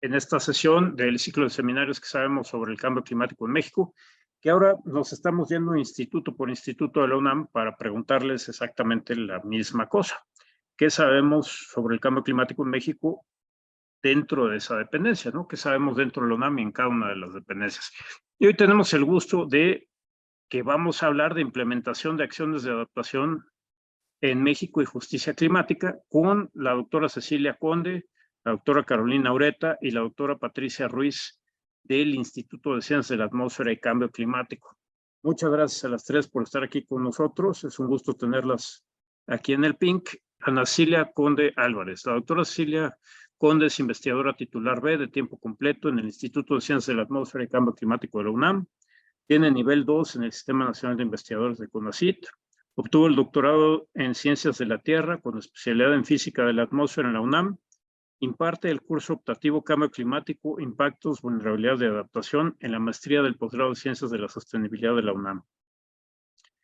en esta sesión del ciclo de seminarios que sabemos sobre el cambio climático en México, que ahora nos estamos yendo instituto por instituto de la UNAM para preguntarles exactamente la misma cosa. ¿Qué sabemos sobre el cambio climático en México dentro de esa dependencia, ¿no? ¿Qué sabemos dentro de la UNAM y en cada una de las dependencias? Y hoy tenemos el gusto de que vamos a hablar de implementación de acciones de adaptación en México y justicia climática con la doctora Cecilia Conde, la doctora Carolina Ureta y la doctora Patricia Ruiz del Instituto de Ciencias de la Atmósfera y Cambio Climático. Muchas gracias a las tres por estar aquí con nosotros. Es un gusto tenerlas aquí en el PINC. Ana Cecilia Conde Álvarez. La doctora Cecilia Conde es investigadora titular B de tiempo completo en el Instituto de Ciencias de la Atmósfera y Cambio Climático de la UNAM. Tiene nivel 2 en el Sistema Nacional de Investigadores de CONACYT. Obtuvo el doctorado en Ciencias de la Tierra con especialidad en Física de la Atmósfera en la UNAM. Imparte el curso optativo Cambio Climático, Impactos, Vulnerabilidad y Adaptación en la maestría del posgrado de Ciencias de la Sostenibilidad de la UNAM.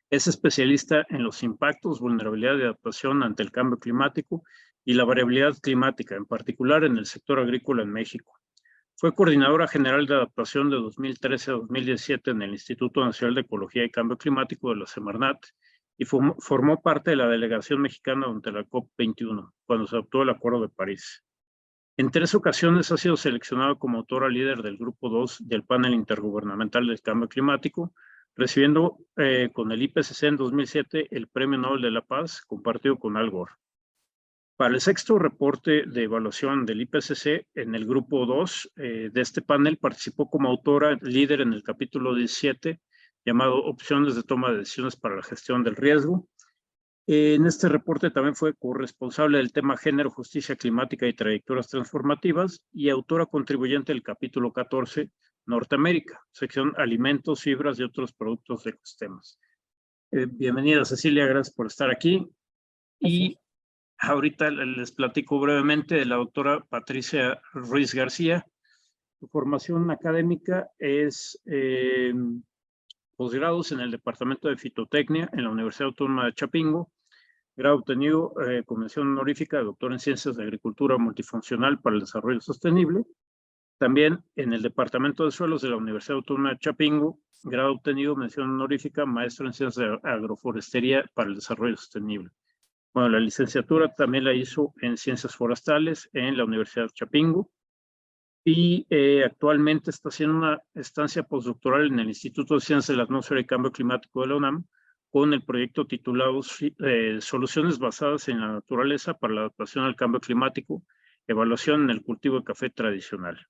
Es especialista en los impactos, vulnerabilidad y adaptación ante el cambio climático y la variabilidad climática, en particular en el sector agrícola en México. Fue coordinadora general de adaptación de 2013 a 2017 en el Instituto Nacional de Ecología y Cambio Climático de la Semarnat y formó parte de la delegación mexicana ante la COP21, cuando se adoptó el Acuerdo de París. En 3 ocasiones ha sido seleccionado como autora líder del Grupo 2 del Panel Intergubernamental del Cambio Climático, recibiendo con el IPCC en 2007 el Premio Nobel de la Paz, compartido con Al Gore. Para el 6º reporte de evaluación del IPCC, en el Grupo 2 de este panel participó como autora líder en el capítulo 17, llamado Opciones de toma de decisiones para la gestión del riesgo. En este reporte también fue corresponsable del tema Género, Justicia Climática y Trayectorias Transformativas y autora contribuyente del capítulo 14, Norteamérica, sección Alimentos, Fibras y otros productos de ecosistemas. Bienvenida, Cecilia, gracias por estar aquí. Y ahorita les platico brevemente de la doctora Patricia Ruiz García. Su formación académica es posgrados en el Departamento de Fitotecnia en la Universidad Autónoma de Chapingo, grado obtenido con mención honorífica de doctor en Ciencias de Agricultura Multifuncional para el Desarrollo Sostenible. También en el Departamento de Suelos de la Universidad Autónoma de Chapingo, grado obtenido mención honorífica maestro en Ciencias de Agroforestería para el Desarrollo Sostenible. Bueno, la licenciatura también la hizo en Ciencias Forestales en la Universidad de Chapingo y actualmente está haciendo una estancia postdoctoral en el Instituto de Ciencias de la Atmósfera y Cambio Climático de la UNAM con el proyecto titulado Soluciones basadas en la naturaleza para la adaptación al cambio climático, evaluación en el cultivo de café tradicional.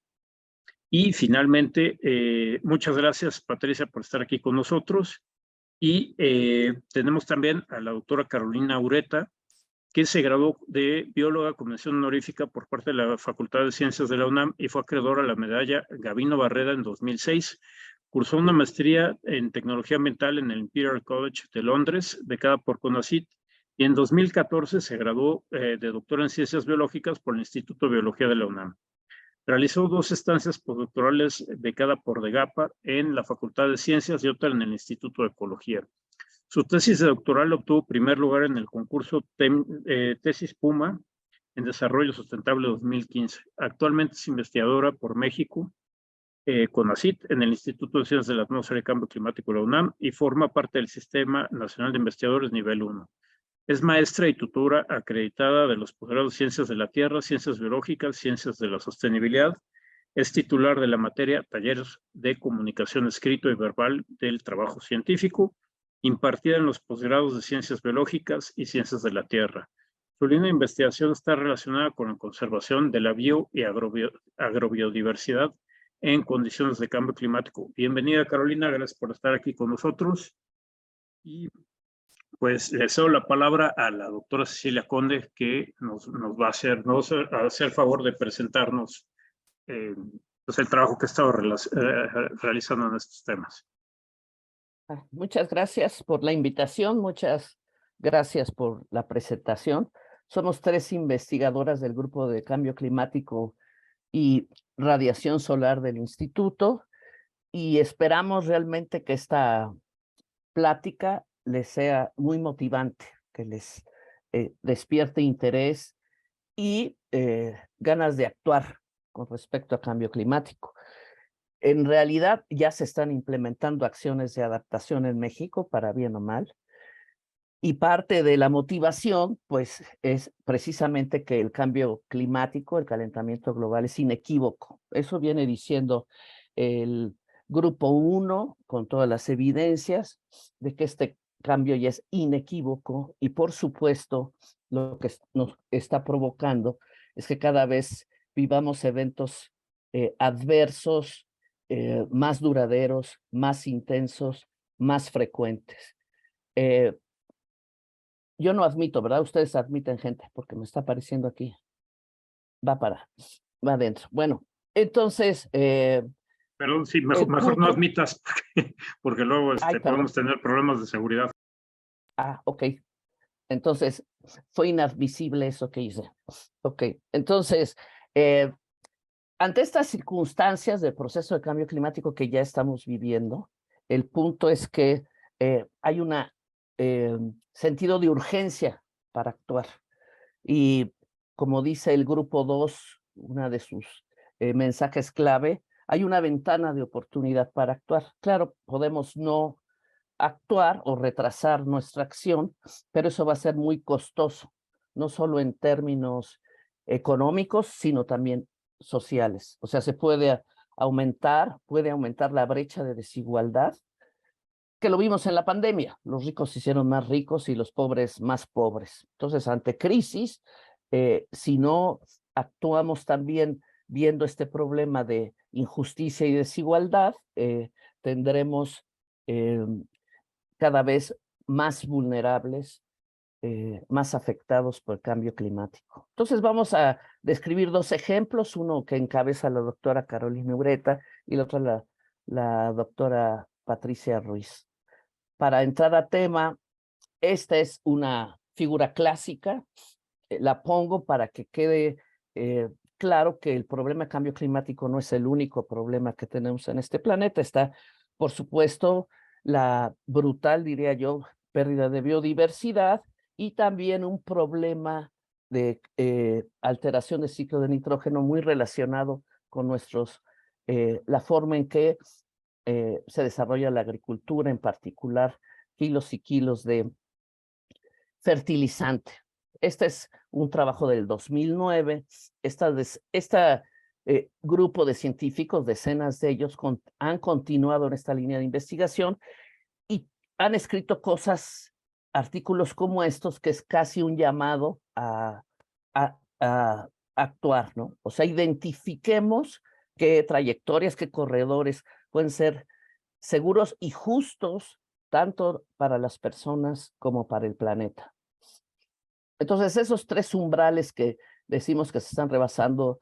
Y finalmente, muchas gracias, Patricia, por estar aquí con nosotros. Y tenemos también a la doctora Carolina Ureta, que se graduó de bióloga con mención honorífica por parte de la Facultad de Ciencias de la UNAM y fue acreedora a la medalla Gavino Barreda en 2006. Cursó una maestría en tecnología ambiental en el Imperial College de Londres, becada por CONACYT, y en 2014 se graduó de doctora en Ciencias Biológicas por el Instituto de Biología de la UNAM. Realizó 2 estancias postdoctorales becada por DEGAPA en la Facultad de Ciencias y otra en el Instituto de Ecología. Su tesis de doctoral obtuvo primer lugar en el concurso Tesis Puma en Desarrollo Sustentable 2015. Actualmente es investigadora por México, CONACYT, en el Instituto de Ciencias de la Atmósfera y Cambio Climático de la UNAM y forma parte del Sistema Nacional de Investigadores Nivel 1. Es maestra y tutora acreditada de los posgrados Ciencias de la Tierra, Ciencias Biológicas, Ciencias de la Sostenibilidad. Es titular de la materia Talleres de Comunicación Escrito y Verbal del Trabajo Científico, impartida en los posgrados de Ciencias Biológicas y Ciencias de la Tierra. Su línea de investigación está relacionada con la conservación de la y agrobiodiversidad en condiciones de cambio climático. Bienvenida, Carolina, gracias por estar aquí con nosotros. Y pues le cedo la palabra a la doctora Cecilia Conde, que nos va a hacer el favor de presentarnos pues el trabajo que ha estado realizando en estos temas. Muchas gracias por la invitación, muchas gracias por la presentación. Somos 3 investigadoras del Grupo de Cambio Climático y Radiación Solar del Instituto y esperamos realmente que esta plática les sea muy motivante, que les despierte interés y ganas de actuar con respecto a cambio climático. En realidad ya se están implementando acciones de adaptación en México, para bien o mal, y parte de la motivación, pues, es precisamente que el cambio climático, el calentamiento global es inequívoco. Eso viene diciendo el grupo 1 con todas las evidencias de que este cambio ya es inequívoco y, por supuesto, lo que nos está provocando es que cada vez vivamos eventos adversos, más duraderos, más intensos, más frecuentes. Yo no admito, ¿verdad? Ustedes admiten gente, porque me está apareciendo aquí. Va adentro. Bueno, entonces, Perdón, sí, mejor no admitas, porque luego podemos tener problemas de seguridad. Ok. Entonces, fue inadmisible eso que hice. Ok, entonces, ante estas circunstancias del proceso de cambio climático que ya estamos viviendo, el punto es que hay un sentido de urgencia para actuar. Y como dice el grupo 2, una de sus mensajes clave, hay una ventana de oportunidad para actuar. Claro, podemos no actuar o retrasar nuestra acción, pero eso va a ser muy costoso, no solo en términos económicos, sino también sociales. O sea, puede aumentar la brecha de desigualdad, que lo vimos en la pandemia. Los ricos se hicieron más ricos y los pobres más pobres. Entonces, ante crisis, si no actuamos también viendo este problema de injusticia y desigualdad, tendremos cada vez más vulnerables, más afectados por el cambio climático. Entonces vamos a describir dos ejemplos, uno que encabeza la doctora Carolina Ureta y el otro la doctora Patricia Ruiz. Para entrar a tema, esta es una figura clásica, la pongo para que quede claro que el problema de cambio climático no es el único problema que tenemos en este planeta. Está, por supuesto, la brutal, diría yo, pérdida de biodiversidad y también un problema de alteración del ciclo de nitrógeno muy relacionado con la forma en que se desarrolla la agricultura, en particular kilos y kilos de fertilizante. Este es un trabajo del 2009. Este grupo de científicos, decenas de ellos, han continuado en esta línea de investigación y han escrito artículos como estos, que es casi un llamado a actuar, ¿no? O sea, identifiquemos qué trayectorias, qué corredores pueden ser seguros y justos tanto para las personas como para el planeta. Entonces, esos tres umbrales que decimos que se están rebasando,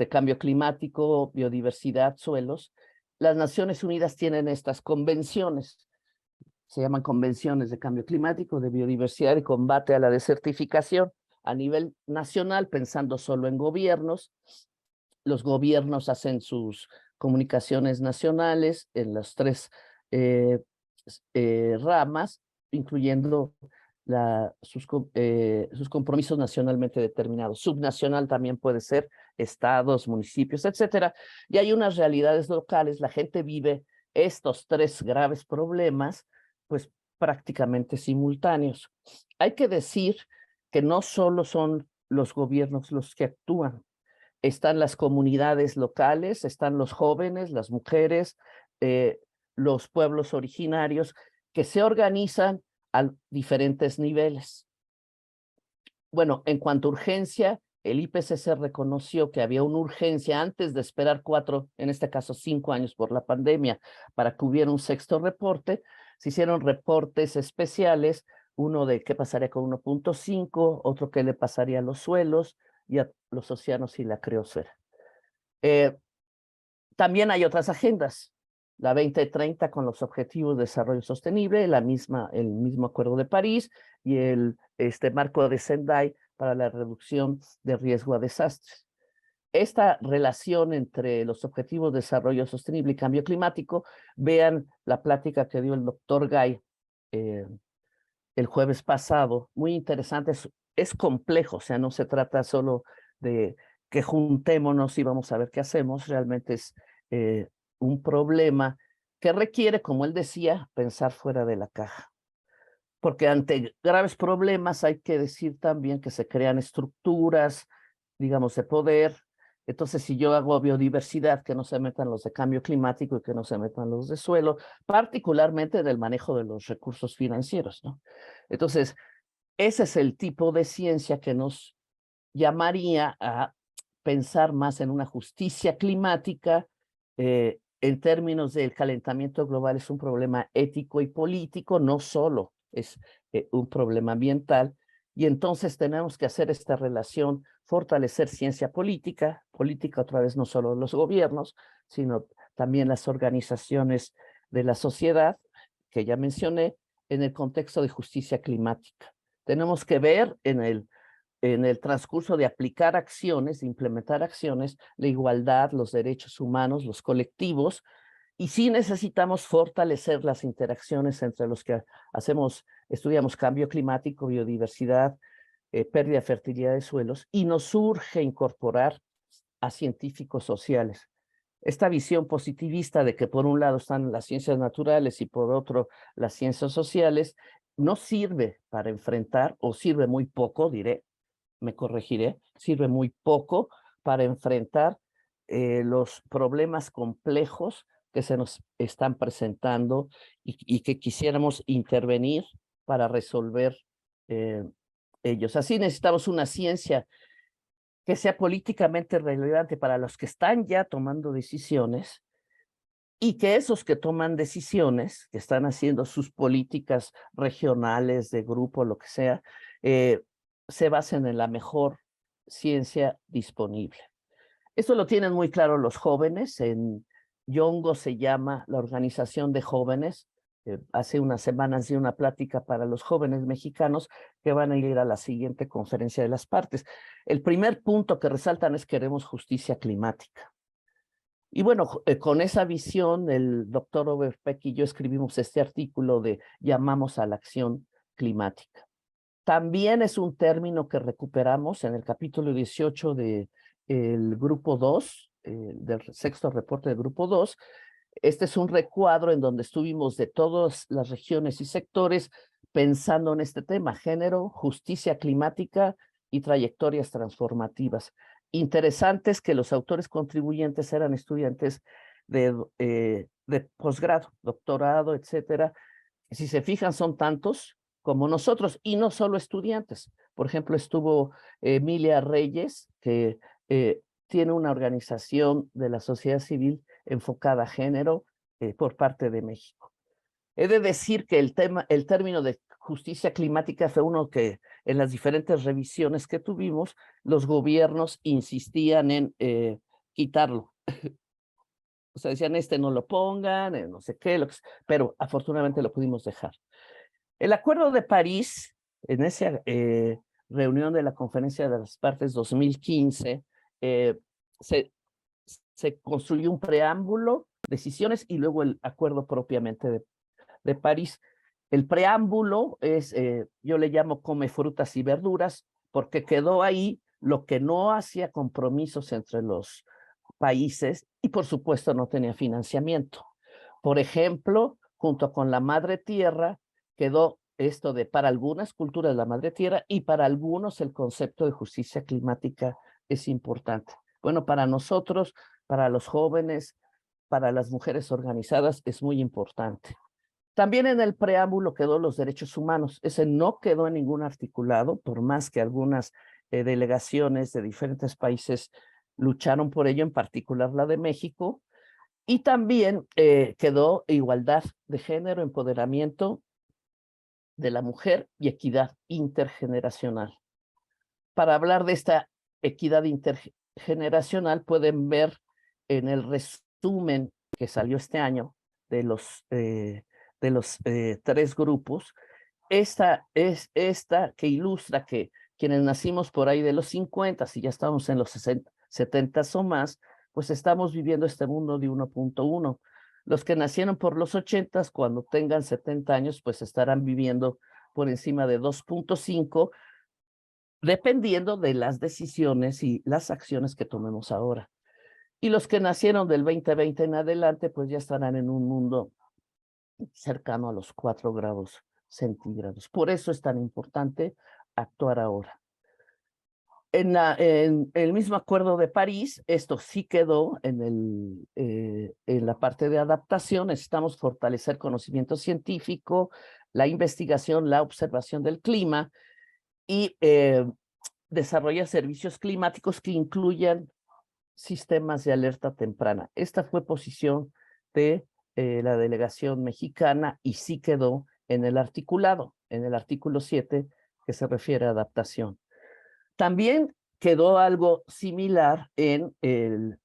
cambio climático, biodiversidad, suelos, las Naciones Unidas tienen estas convenciones, se llaman convenciones de cambio climático, de biodiversidad y combate a la desertificación. A nivel nacional, pensando solo en gobiernos, los gobiernos hacen sus comunicaciones nacionales en las tres ramas, incluyendo sus compromisos nacionalmente determinados. Subnacional también puede ser estados, municipios, etcétera. Y hay unas realidades locales, la gente vive estos tres graves problemas, pues prácticamente simultáneos. Hay que decir que no solo son los gobiernos los que actúan, están las comunidades locales, están los jóvenes, las mujeres, los pueblos originarios, que se organizan a diferentes niveles. Bueno, en cuanto a urgencia, el IPCC reconoció que había una urgencia antes de esperar 4, en este caso 5 años por la pandemia, para que hubiera un sexto reporte. Se hicieron reportes especiales, uno de qué pasaría con 1.5, otro qué le pasaría a los suelos y a los océanos y la criosfera. También hay otras agendas, la 2030 con los Objetivos de Desarrollo Sostenible, el mismo Acuerdo de París y el marco de Sendai para la reducción de riesgo a desastres. Esta relación entre los Objetivos de Desarrollo Sostenible y cambio climático, vean la plática que dio el doctor Gay el jueves pasado, muy interesante, es complejo, o sea, no se trata solo de que juntémonos y vamos a ver qué hacemos, realmente es un problema que requiere, como él decía, pensar fuera de la caja. Porque ante graves problemas hay que decir también que se crean estructuras, digamos, de poder. Entonces, si yo hago biodiversidad, que no se metan los de cambio climático y que no se metan los de suelo, particularmente del manejo de los recursos financieros, ¿no? Entonces, ese es el tipo de ciencia que nos llamaría a pensar más en una justicia climática. En términos del calentamiento global es un problema ético y político, no solo es un problema ambiental, y entonces tenemos que hacer esta relación, fortalecer ciencia política, política otra vez no solo los gobiernos, sino también las organizaciones de la sociedad, que ya mencioné, en el contexto de justicia climática. Tenemos que ver en el transcurso de aplicar acciones, de implementar acciones, la igualdad, los derechos humanos, los colectivos, y sí necesitamos fortalecer las interacciones entre los que estudiamos cambio climático, biodiversidad, pérdida de fertilidad de suelos, y nos urge incorporar a científicos sociales. Esta visión positivista de que por un lado están las ciencias naturales y por otro las ciencias sociales, no sirve para enfrentar, o sirve muy poco, diré, me corregiré, sirve muy poco para enfrentar los problemas complejos que se nos están presentando y que quisiéramos intervenir para resolver ellos. Así necesitamos una ciencia que sea políticamente relevante para los que están ya tomando decisiones y que esos que toman decisiones, que están haciendo sus políticas regionales, de grupo, lo que sea, se basen en la mejor ciencia disponible. Esto lo tienen muy claro los jóvenes. En Yongo se llama la Organización de Jóvenes. Hace unas semanas di una plática para los jóvenes mexicanos que van a ir a la siguiente conferencia de las partes. El primer punto que resaltan es queremos justicia climática. Y bueno, con esa visión, el doctor Overpeck y yo escribimos este artículo de Llamamos a la acción climática. También es un término que recuperamos en el capítulo 18 del grupo 2, del sexto reporte del grupo 2. Este es un recuadro en donde estuvimos de todas las regiones y sectores pensando en este tema: género, justicia climática y trayectorias transformativas. Interesantes que los autores contribuyentes eran estudiantes de posgrado, doctorado, etcétera. Si se fijan, son tantos como nosotros, y no solo estudiantes. Por ejemplo, estuvo Emilia Reyes, que tiene una organización de la sociedad civil enfocada a género por parte de México. He de decir que el término de justicia climática fue uno que en las diferentes revisiones que tuvimos, los gobiernos insistían en quitarlo. O sea, decían, no lo pongan, no sé qué, pero afortunadamente lo pudimos dejar. El Acuerdo de París, en esa reunión de la Conferencia de las Partes 2015, se construyó un preámbulo, decisiones y luego el acuerdo propiamente de París. El preámbulo es, yo le llamo come frutas y verduras, porque quedó ahí lo que no hacía compromisos entre los países y por supuesto no tenía financiamiento. Por ejemplo, junto con la madre tierra quedó esto de para algunas culturas la madre tierra y para algunos el concepto de justicia climática es importante. Bueno, para nosotros, para los jóvenes, para las mujeres organizadas es muy importante. También en el preámbulo quedó los derechos humanos. Ese no quedó en ningún articulado, por más que algunas delegaciones de diferentes países lucharon por ello, en particular la de México. Y también quedó igualdad de género, empoderamiento de la mujer y equidad intergeneracional. Para hablar de esta equidad intergeneracional, pueden ver en el resumen que salió este año de los 3 grupos, esta que ilustra que quienes nacimos por ahí de los 50 y ya estamos en los 70 o más, pues estamos viviendo este mundo de 1.1. Los que nacieron por los 80, cuando tengan 70 años, pues estarán viviendo por encima de 2.5, dependiendo de las decisiones y las acciones que tomemos ahora. Y los que nacieron del 2020 en adelante, pues ya estarán en un mundo cercano a los 4 grados centígrados. Por eso es tan importante actuar ahora. En el mismo Acuerdo de París, esto sí quedó en la parte de adaptación. Necesitamos fortalecer conocimiento científico, la investigación, la observación del clima y desarrollar servicios climáticos que incluyan sistemas de alerta temprana. Esta fue posición de la delegación mexicana y sí quedó en el articulado, en el artículo 7, que se refiere a adaptación. También quedó algo similar en el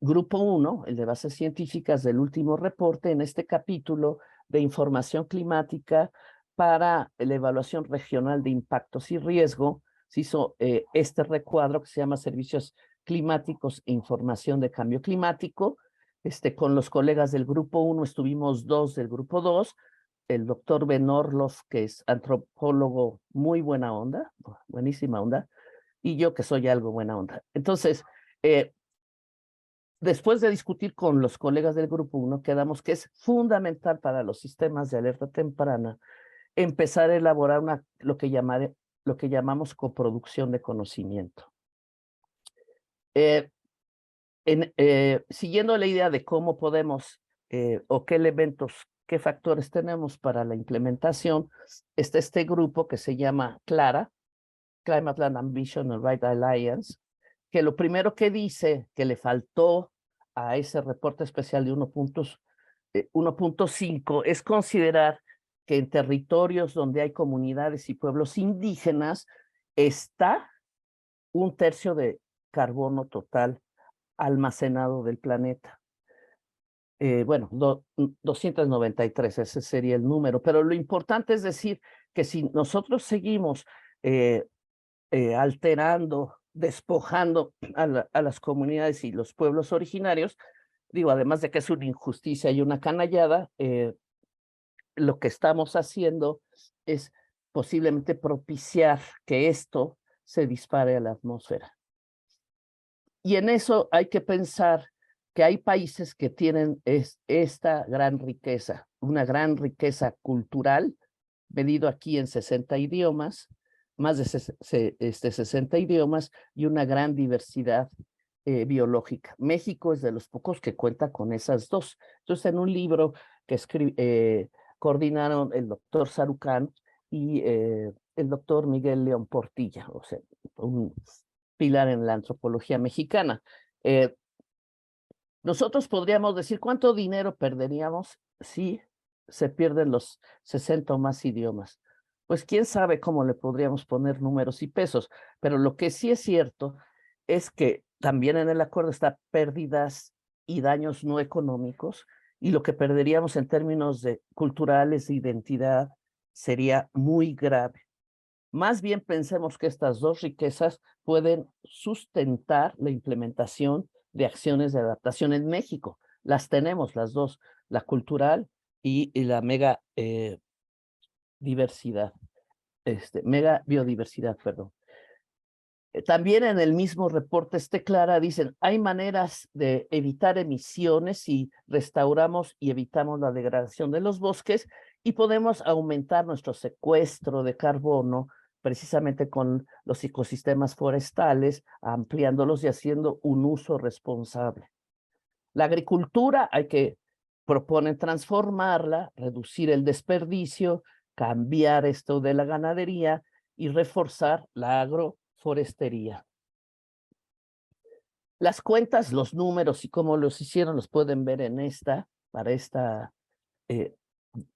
grupo 1, el de bases científicas del último reporte, en este capítulo de información climática para la evaluación regional de impactos y riesgo. Se hizo este recuadro que se llama Servicios Climáticos e Información de Cambio Climático. Con los colegas del grupo 1 estuvimos 2 del grupo 2, el doctor Ben Orloff, que es antropólogo muy buena onda, buenísima onda, y yo que soy algo buena onda. Entonces, después de discutir con los colegas del grupo 1, quedamos que es fundamental para los sistemas de alerta temprana empezar a elaborar lo que llamamos coproducción de conocimiento. Siguiendo la idea de cómo podemos o qué elementos, qué factores tenemos para la implementación, está este grupo que se llama CLARA, Climate Land Ambition and Right Alliance, que lo primero que dice que le faltó a ese reporte especial de 1.5 es considerar que en territorios donde hay comunidades y pueblos indígenas está 1/3 de carbono total almacenado del planeta. Bueno, 293, ese sería el número, pero lo importante es decir que si nosotros seguimos alterando, despojando a las comunidades y los pueblos originarios, digo, además de que es una injusticia y una canallada, lo que estamos haciendo es posiblemente propiciar que esto se dispare a la atmósfera. Y en eso hay que pensar que hay países que tienen esta gran riqueza, una gran riqueza cultural, medido aquí en 60 idiomas, más de 60 idiomas y una gran diversidad biológica. México es de los pocos que cuenta con esas dos. Entonces, en un libro que coordinaron el doctor Sarucán y el doctor Miguel León Portilla, o sea, un pilar en la antropología mexicana. Nosotros podríamos decir cuánto dinero perderíamos si se pierden los 60 o más idiomas. Pues quién sabe cómo le podríamos poner números y pesos, pero lo que sí es cierto es que también en el acuerdo está pérdidas y daños no económicos, y lo que perderíamos en términos de culturales de identidad sería muy grave. Más bien pensemos que estas dos riquezas pueden sustentar la implementación de acciones de adaptación en México. Las tenemos las dos, la cultural y la mega biodiversidad, perdón. También en el mismo reporte CLARA dicen, hay maneras de evitar emisiones si restauramos y evitamos la degradación de los bosques y podemos aumentar nuestro secuestro de carbono precisamente con los ecosistemas forestales, ampliándolos y haciendo un uso responsable. La agricultura proponen transformarla, reducir el desperdicio, cambiar esto de la ganadería y reforzar la agroforestería. Las cuentas, los números y cómo los hicieron los pueden ver en de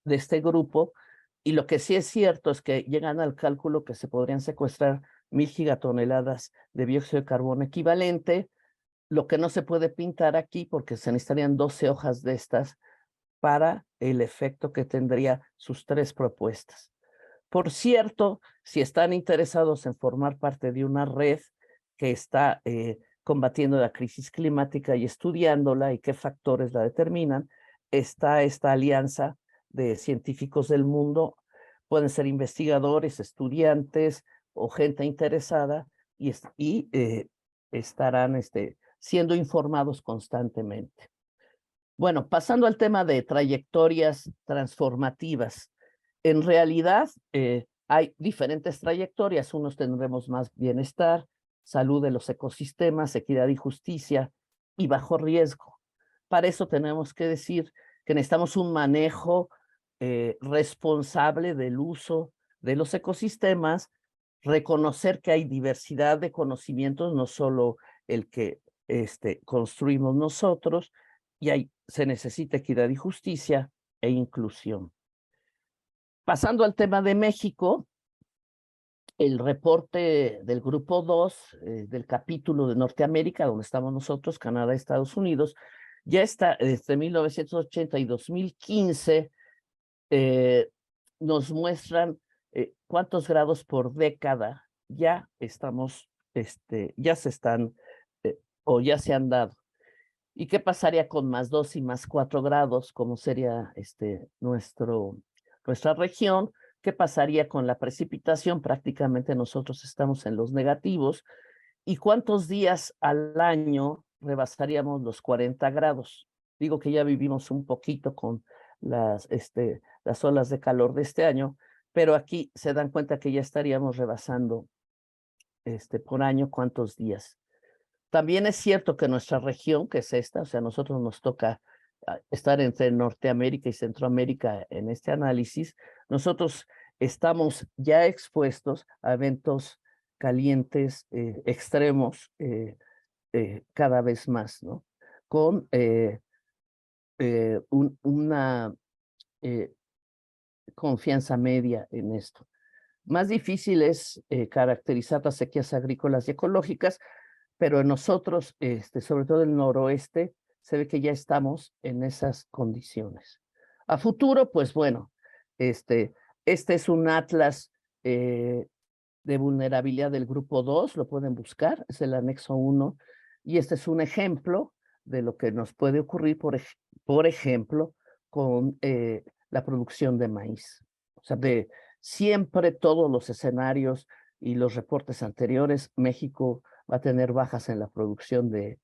este grupo. Y lo que sí es cierto es que llegan al cálculo que se podrían secuestrar 1000 gigatoneladas de dióxido de carbono equivalente, lo que no se puede pintar aquí porque se necesitarían 12 hojas de estas para el efecto que tendría sus 3 propuestas. Por cierto, si están interesados en formar parte de una red que está combatiendo la crisis climática y estudiándola y qué factores la determinan, está esta alianza de científicos del mundo. Pueden ser investigadores, estudiantes, o gente interesada y estarán siendo informados constantemente. Bueno, pasando al tema de trayectorias transformativas. En realidad, hay diferentes trayectorias. Unos tendremos más bienestar, salud de los ecosistemas, equidad y justicia y bajo riesgo. Para eso tenemos que decir que necesitamos un manejo responsable del uso de los ecosistemas, reconocer que hay diversidad de conocimientos, no solo el que construimos nosotros, y se necesita equidad y justicia e inclusión. Pasando al tema de México, el reporte del grupo 2 del capítulo de Norteamérica, donde estamos nosotros, Canadá, Estados Unidos, ya está desde 1980 y 2015, nos muestran cuántos grados por década ya estamos, ya se están o ya se han dado. ¿Y qué pasaría con +2 y +4 grados, como sería nuestra región? ¿Qué pasaría con la precipitación? Prácticamente nosotros estamos en los negativos. ¿Y cuántos días al año rebasaríamos los 40 grados? Digo que ya vivimos un poquito con las olas de calor de este año, pero aquí se dan cuenta que ya estaríamos rebasando por año cuántos días. También es cierto que nuestra región, que es esta, o sea, a nosotros nos toca estar entre Norteamérica y Centroamérica en este análisis, nosotros estamos ya expuestos a eventos calientes, extremos, cada vez más, ¿no? Con una confianza media en esto. Más difícil es caracterizar las sequías agrícolas y ecológicas, pero en nosotros, sobre todo en el noroeste, se ve que ya estamos en esas condiciones. A futuro, pues bueno, este es un atlas de vulnerabilidad del grupo 2, lo pueden buscar, es el anexo 1, y este es un ejemplo de lo que nos puede ocurrir, por ejemplo, con la producción de maíz. O sea, de siempre todos los escenarios y los reportes anteriores, México va a tener bajas en la producción de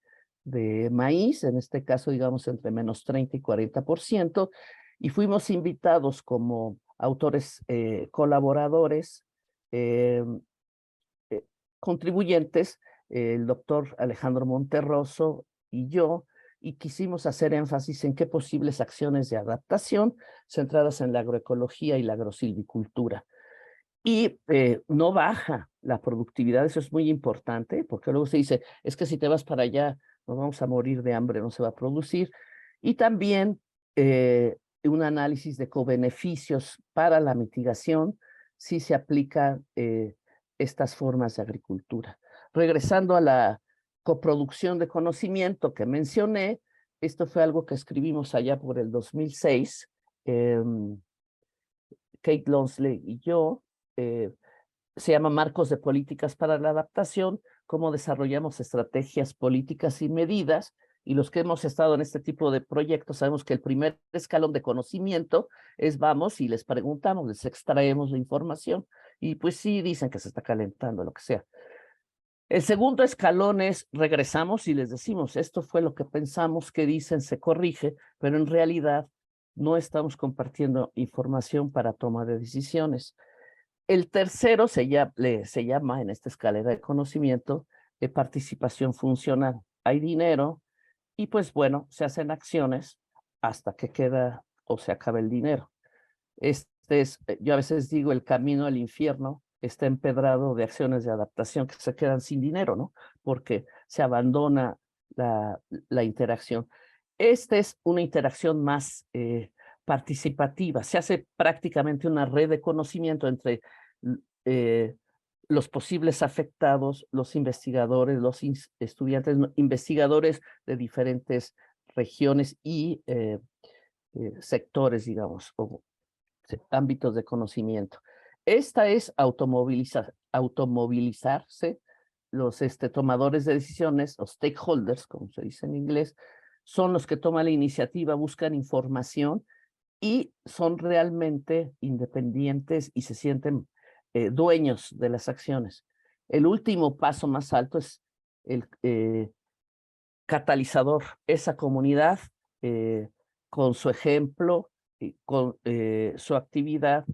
maíz, en este caso, digamos, entre -30 y 40%, y fuimos invitados como autores colaboradores, contribuyentes, el doctor Alejandro Monterroso y yo, y quisimos hacer énfasis en qué posibles acciones de adaptación centradas en la agroecología y la agrosilvicultura. Y no baja la productividad, eso es muy importante, porque luego se dice, es que si te vas para allá, nos vamos a morir de hambre, no se va a producir. Y también un análisis de cobeneficios para la mitigación, si se aplican estas formas de agricultura. Regresando a la coproducción de conocimiento que mencioné, esto fue algo que escribimos allá por el 2006, Kate Lonsley y yo, se llama Marcos de Políticas para la Adaptación, cómo desarrollamos estrategias políticas y medidas, y los que hemos estado en este tipo de proyectos sabemos que el primer escalón de conocimiento es vamos y les preguntamos, les extraemos la información, y pues sí dicen que se está calentando, lo que sea. El segundo escalón es regresamos y les decimos, esto fue lo que pensamos, que dicen, se corrige, pero en realidad no estamos compartiendo información para toma de decisiones. El tercero se llama en esta escalera de conocimiento de participación funcional. Hay dinero y pues bueno, se hacen acciones hasta que queda o se acaba el dinero. Yo a veces digo, el camino al infierno está empedrado de acciones de adaptación que se quedan sin dinero, ¿no? Porque se abandona la interacción. Esta es una interacción más participativa. Se hace prácticamente una red de conocimiento entre los posibles afectados, los investigadores, los estudiantes, investigadores de diferentes regiones y sectores, digamos, o ámbitos de conocimiento. Esta es automovilizarse. Los tomadores de decisiones, o stakeholders, como se dice en inglés, son los que toman la iniciativa, buscan información y son realmente independientes y se sienten dueños de las acciones. El último paso más alto es el catalizador, esa comunidad con su ejemplo y con su actividad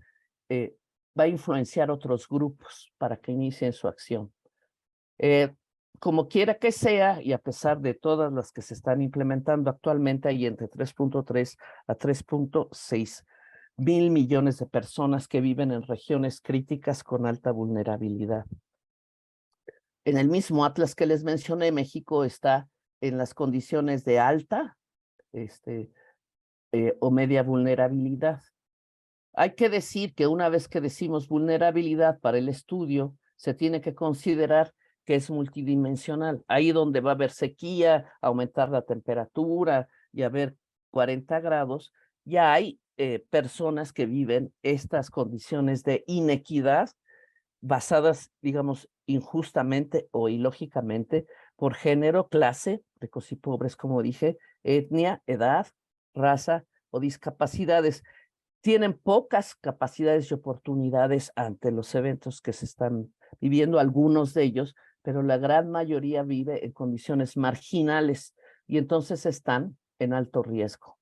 va a influenciar otros grupos para que inicien su acción. Como quiera que sea, y a pesar de todas las que se están implementando actualmente, hay entre 3.3 a 3.6 mil millones de personas que viven en regiones críticas con alta vulnerabilidad. En el mismo atlas que les mencioné, México está en las condiciones de alta o media vulnerabilidad. Hay que decir que una vez que decimos vulnerabilidad para el estudio, se tiene que considerar que es multidimensional. Ahí donde va a haber sequía, aumentar la temperatura y haber 40 grados, ya hay personas que viven estas condiciones de inequidad basadas, digamos, injustamente o ilógicamente por género, clase, ricos y pobres, como dije, etnia, edad, raza o discapacidades. Tienen pocas capacidades y oportunidades ante los eventos que se están viviendo, algunos de ellos, pero la gran mayoría vive en condiciones marginales y entonces están en alto riesgo.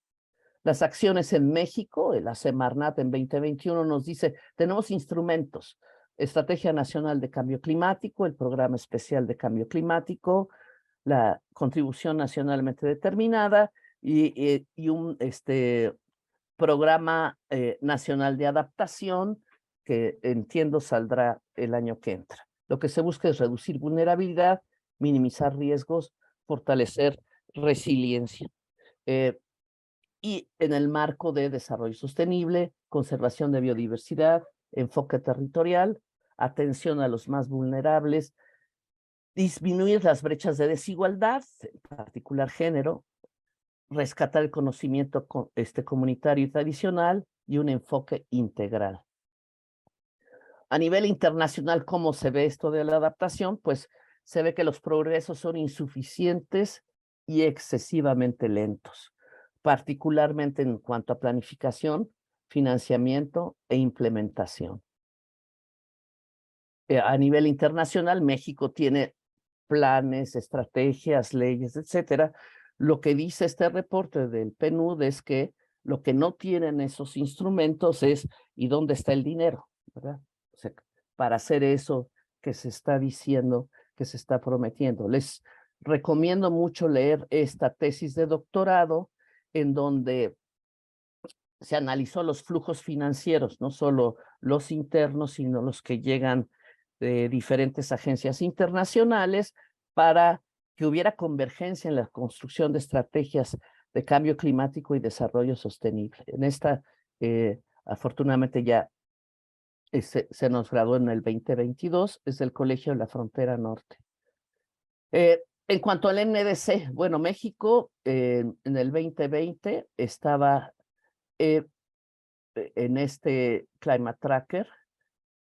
Las acciones en México, la Semarnat en 2021 nos dice, tenemos instrumentos, Estrategia Nacional de Cambio Climático, el Programa Especial de Cambio Climático, la contribución nacionalmente determinada y un Programa Nacional de Adaptación que entiendo saldrá el año que entra. Lo que se busca es reducir vulnerabilidad, minimizar riesgos, fortalecer resiliencia. Y en el marco de desarrollo sostenible, conservación de biodiversidad, enfoque territorial, atención a los más vulnerables, disminuir las brechas de desigualdad, en particular género, rescatar el conocimiento comunitario y tradicional y un enfoque integral. A nivel internacional, ¿cómo se ve esto de la adaptación? Pues se ve que los progresos son insuficientes y excesivamente lentos, particularmente en cuanto a planificación, financiamiento e implementación. A nivel internacional, México tiene planes, estrategias, leyes, etcétera. Lo que dice este reporte del PNUD es que lo que no tienen esos instrumentos es ¿y dónde está el dinero? ¿Verdad? O sea, para hacer eso que se está diciendo, que se está prometiendo. Les recomiendo mucho leer esta tesis de doctorado en donde se analizó los flujos financieros, no solo los internos, sino los que llegan de diferentes agencias internacionales para que hubiera convergencia en la construcción de estrategias de cambio climático y desarrollo sostenible. En esta, afortunadamente ya se nos graduó en el 2022, es del Colegio de la Frontera Norte. En cuanto al NDC, bueno, México en el 2020 estaba en este Climate Tracker,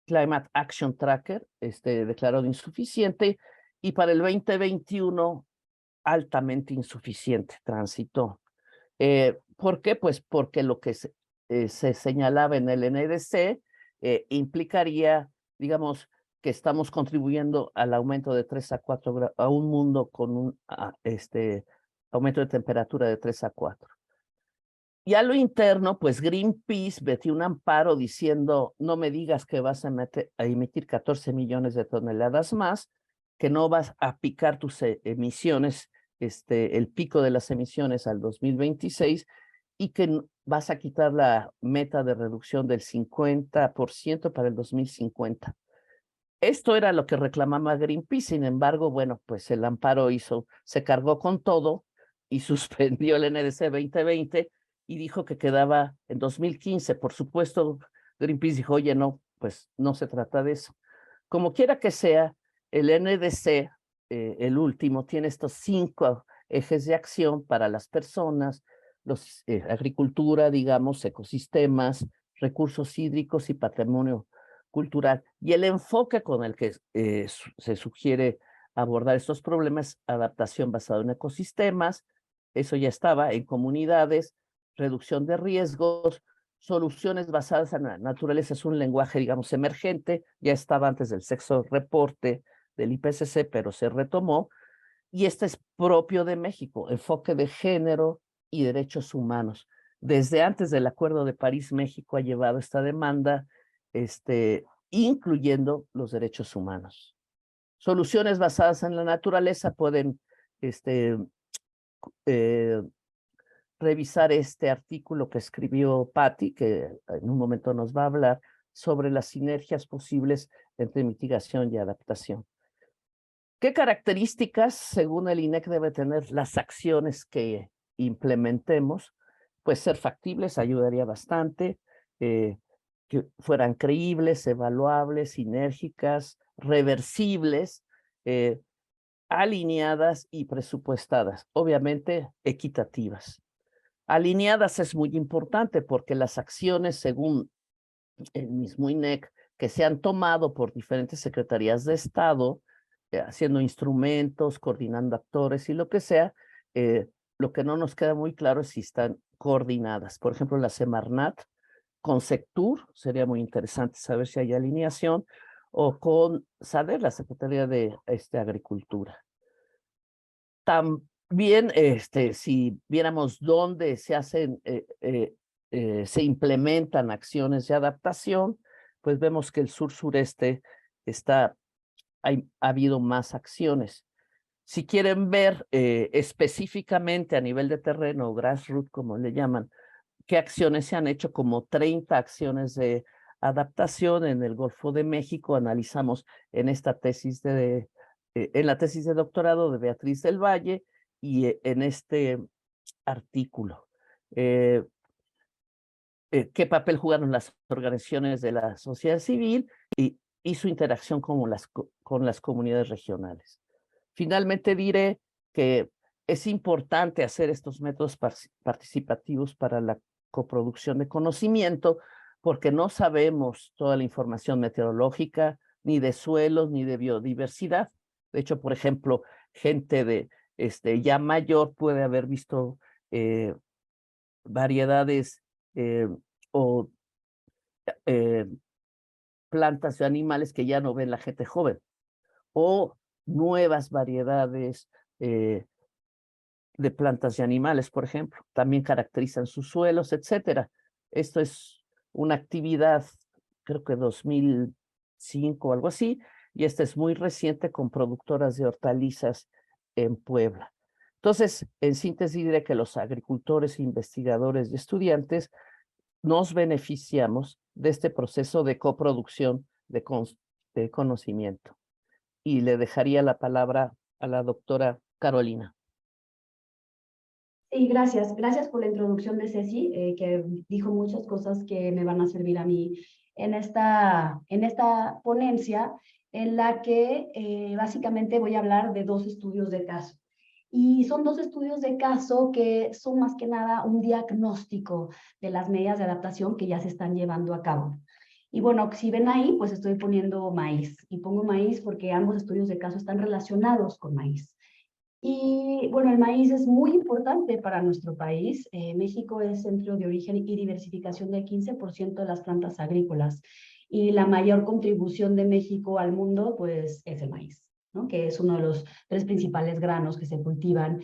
Climate Action Tracker, declarado insuficiente, y para el 2021 altamente insuficiente, transitó. ¿Por qué? Pues porque lo que se señalaba en el NDC implicaría, digamos, que estamos contribuyendo al aumento de 3 a 4 grados, a un mundo con un aumento de temperatura de 3 a 4. Y a lo interno, pues Greenpeace metió un amparo diciendo, no me digas que vas a emitir 14 millones de toneladas más, que no vas a picar tus emisiones, el pico de las emisiones al 2026 y que vas a quitar la meta de reducción del 50% para el 2050. Esto era lo que reclamaba Greenpeace, sin embargo, bueno, pues el amparo se cargó con todo y suspendió el NDC 2020 y dijo que quedaba en 2015. Por supuesto, Greenpeace dijo, oye, no, pues no se trata de eso. Como quiera que sea, el NDC, el último, tiene estos 5 ejes de acción para las personas, agricultura, digamos, ecosistemas, recursos hídricos y patrimonio cultural. Y el enfoque con el que se sugiere abordar estos problemas, adaptación basada en ecosistemas, eso ya estaba, en comunidades, reducción de riesgos, soluciones basadas en la naturaleza es un lenguaje, digamos, emergente, ya estaba antes del sexto reporte del IPCC, pero se retomó, y este es propio de México, enfoque de género y derechos humanos. Desde antes del Acuerdo de París, México ha llevado esta demanda, incluyendo los derechos humanos. Soluciones basadas en la naturaleza pueden eh, revisar este artículo que escribió Patti, que en un momento nos va a hablar sobre las sinergias posibles entre mitigación y adaptación. ¿Qué características, según el INEC, debe tener las acciones que implementemos? Pues ser factibles ayudaría bastante, que fueran creíbles, evaluables, sinérgicas, reversibles, alineadas y presupuestadas, obviamente equitativas. Alineadas es muy importante porque las acciones, según el mismo INEC, que se han tomado por diferentes secretarías de Estado, haciendo instrumentos, coordinando actores y lo que sea, lo que no nos queda muy claro es si están coordinadas. Por ejemplo, la Semarnat con Sectur, sería muy interesante saber si hay alineación, o con SADER, la Secretaría de Agricultura. También, si viéramos dónde se hacen, se implementan acciones de adaptación, pues vemos que el sur-sureste ha habido más acciones. Si quieren ver específicamente a nivel de terreno, grassroots, como le llaman, qué acciones se han hecho, como 30 acciones de adaptación en el Golfo de México, analizamos en esta tesis en la tesis de doctorado de Beatriz del Valle y en este artículo. ¿Qué papel jugaron las organizaciones de la sociedad civil y su interacción con las comunidades regionales? Finalmente diré que es importante hacer estos métodos participativos para la coproducción de conocimiento, porque no sabemos toda la información meteorológica, ni de suelos, ni de biodiversidad. De hecho, por ejemplo, gente de ya mayor puede haber visto variedades o plantas o animales que ya no ven la gente joven, o nuevas variedades de plantas y animales, por ejemplo, también caracterizan sus suelos, etcétera. Esto es una actividad, creo que 2005 o algo así, y esta es muy reciente con productoras de hortalizas en Puebla. Entonces, en síntesis diré que los agricultores, investigadores y estudiantes nos beneficiamos de este proceso de coproducción de conocimiento. Y le dejaría la palabra a la doctora Carolina. Sí, gracias. Gracias por la introducción de Ceci, que dijo muchas cosas que me van a servir a mí en esta ponencia, en la que básicamente voy a hablar de 2 estudios de caso. Y son 2 estudios de caso que son más que nada un diagnóstico de las medidas de adaptación que ya se están llevando a cabo. Y bueno, si ven ahí, pues estoy poniendo maíz. Y pongo maíz porque ambos estudios de caso están relacionados con maíz. Y bueno, el maíz es muy importante para nuestro país. México es centro de origen y diversificación del 15% de las plantas agrícolas. Y la mayor contribución de México al mundo, pues, es el maíz, ¿no? Que es uno de los 3 principales granos que se cultivan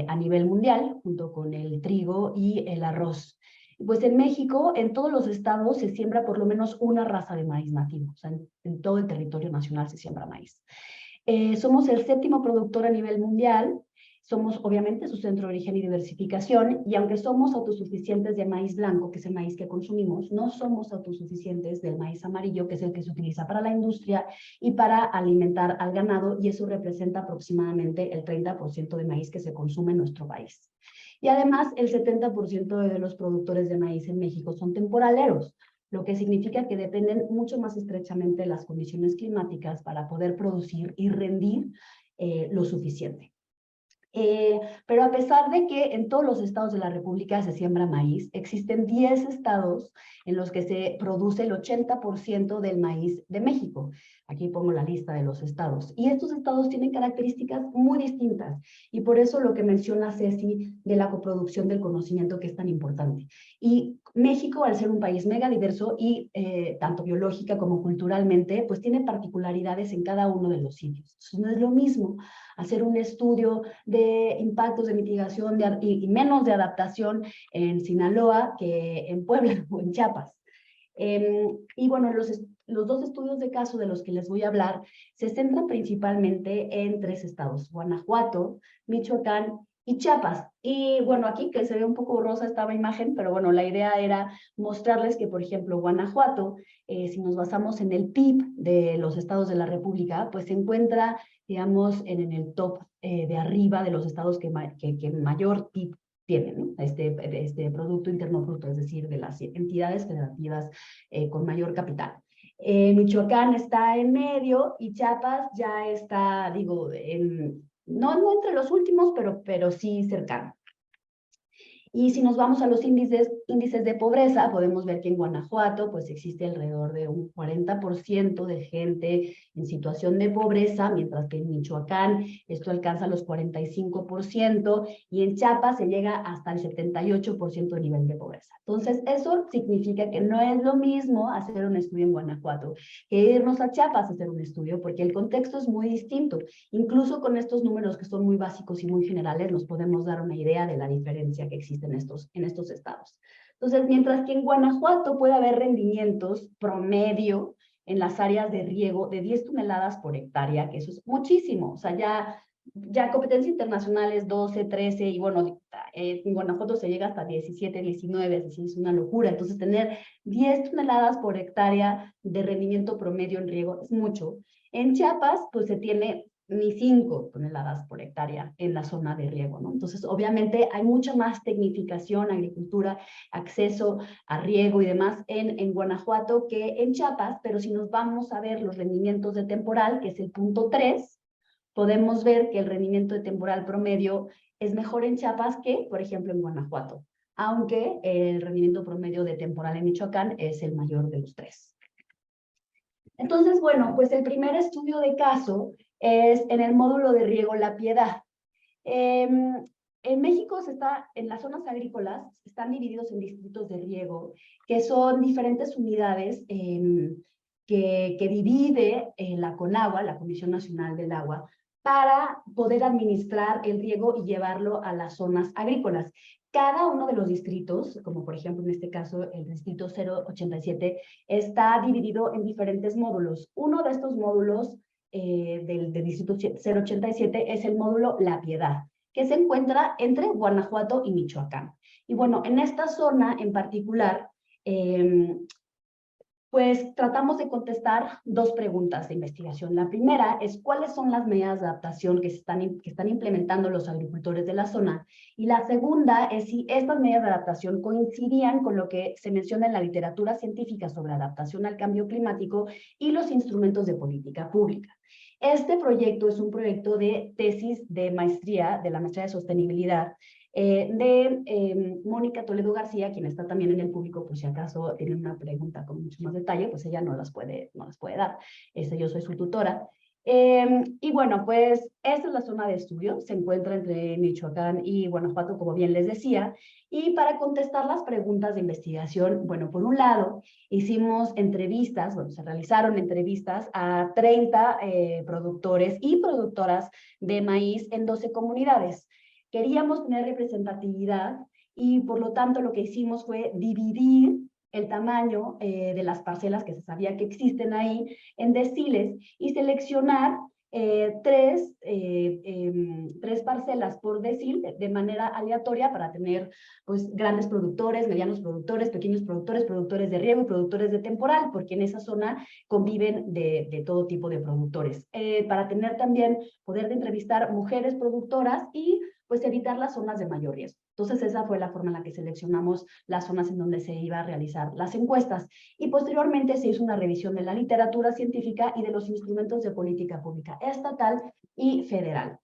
a nivel mundial, junto con el trigo y el arroz. Pues en México, en todos los estados, se siembra por lo menos una raza de maíz nativo. O sea, en todo el territorio nacional se siembra maíz. Somos el 7º productor a nivel mundial, somos obviamente su centro de origen y diversificación, y aunque somos autosuficientes de maíz blanco, que es el maíz que consumimos, no somos autosuficientes del maíz amarillo, que es el que se utiliza para la industria y para alimentar al ganado, y eso representa aproximadamente el 30% de maíz que se consume en nuestro país. Y además, el 70% de los productores de maíz en México son temporaleros, lo que significa que dependen mucho más estrechamente de las condiciones climáticas para poder producir y rendir lo suficiente. Pero a pesar de que en todos los estados de la República se siembra maíz, existen 10 estados en los que se produce el 80% del maíz de México. Aquí pongo la lista de los estados. Y estos estados tienen características muy distintas. Y por eso lo que menciona Ceci de la coproducción del conocimiento, que es tan importante. Y México, al ser un país mega diverso y tanto biológica como culturalmente, pues tiene particularidades en cada uno de los sitios. Entonces, no es lo mismo hacer un estudio de impactos de mitigación y menos de adaptación en Sinaloa que en Puebla o en Chiapas. Y bueno, los dos estudios de caso de los que les voy a hablar se centran principalmente en 3 estados, Guanajuato, Michoacán y Chiapas. Y bueno, aquí que se ve un poco borrosa esta imagen, pero bueno, la idea era mostrarles que, por ejemplo, Guanajuato, si nos basamos en el PIB de los estados de la República, pues se encuentra, digamos, en el top de arriba de los estados que mayor PIB tienen, ¿no? Este Producto Interno Bruto, es decir, de las entidades federativas con mayor capital. Michoacán está en medio y Chiapas ya está, digo, no entre los últimos, pero sí cercano. Y si nos vamos a los índices de pobreza, podemos ver que en Guanajuato pues existe alrededor de un 40% de gente en situación de pobreza, mientras que en Michoacán esto alcanza los 45% y en Chiapas se llega hasta el 78% de nivel de pobreza. Entonces, eso significa que no es lo mismo hacer un estudio en Guanajuato que irnos a Chiapas a hacer un estudio, porque el contexto es muy distinto. Incluso con estos números que son muy básicos y muy generales, nos podemos dar una idea de la diferencia que existe en estos estados. Entonces, mientras que en Guanajuato puede haber rendimientos promedio en las áreas de riego de 10 toneladas por hectárea, que eso es muchísimo, o sea, ya competencia internacional es 12, 13, y bueno, en Guanajuato se llega hasta 17, 19, es decir, es una locura. Entonces, tener 10 toneladas por hectárea de rendimiento promedio en riego es mucho. En Chiapas, pues se tiene ni 5 toneladas por hectárea en la zona de riego, ¿no? Entonces, obviamente, hay mucha más tecnificación, agricultura, acceso a riego y demás en Guanajuato que en Chiapas, pero si nos vamos a ver los rendimientos de temporal, que es el punto 3, podemos ver que el rendimiento de temporal promedio es mejor en Chiapas que, por ejemplo, en Guanajuato, aunque el rendimiento promedio de temporal en Michoacán es el mayor de los 3. Entonces, bueno, pues el primer estudio de caso es en el módulo de riego La Piedad. En México en las zonas agrícolas están divididos en distritos de riego, que son diferentes unidades que divide la CONAGUA, la Comisión Nacional del Agua, para poder administrar el riego y llevarlo a las zonas agrícolas. Cada uno de los distritos, como por ejemplo en este caso el distrito 087, está dividido en diferentes módulos. Uno de estos módulos del distrito 087 es el módulo La Piedad, que se encuentra entre Guanajuato y Michoacán. Y bueno, en esta zona en particular, pues tratamos de contestar 2 preguntas de investigación. La primera es cuáles son las medidas de adaptación que están implementando los agricultores de la zona. Y la segunda es si estas medidas de adaptación coincidían con lo que se menciona en la literatura científica sobre adaptación al cambio climático y los instrumentos de política pública. Este proyecto es un proyecto de tesis de maestría, de la maestría de sostenibilidad, de Mónica Toledo García, quien está también en el público, por si acaso tienen una pregunta con mucho más detalle, pues ella no las puede dar. Yo soy su tutora. Y bueno, pues esta es la zona de estudio, se encuentra entre Michoacán y Guanajuato, como bien les decía, y para contestar las preguntas de investigación, bueno, por un lado, hicimos entrevistas, bueno, se realizaron entrevistas a 30 productores y productoras de maíz en 12 comunidades. Queríamos tener representatividad y por lo tanto lo que hicimos fue dividir el tamaño de las parcelas que se sabía que existen ahí en deciles y seleccionar 3 parcelas por decil de manera aleatoria para tener pues grandes productores, medianos productores, pequeños productores, productores de riego y productores de temporal, porque en esa zona conviven de todo tipo de productores. Para tener también poder de entrevistar mujeres productoras y pues evitar las zonas de mayor riesgo. Entonces esa fue la forma en la que seleccionamos las zonas en donde se iba a realizar las encuestas. Y posteriormente se hizo una revisión de la literatura científica y de los instrumentos de política pública estatal y federal.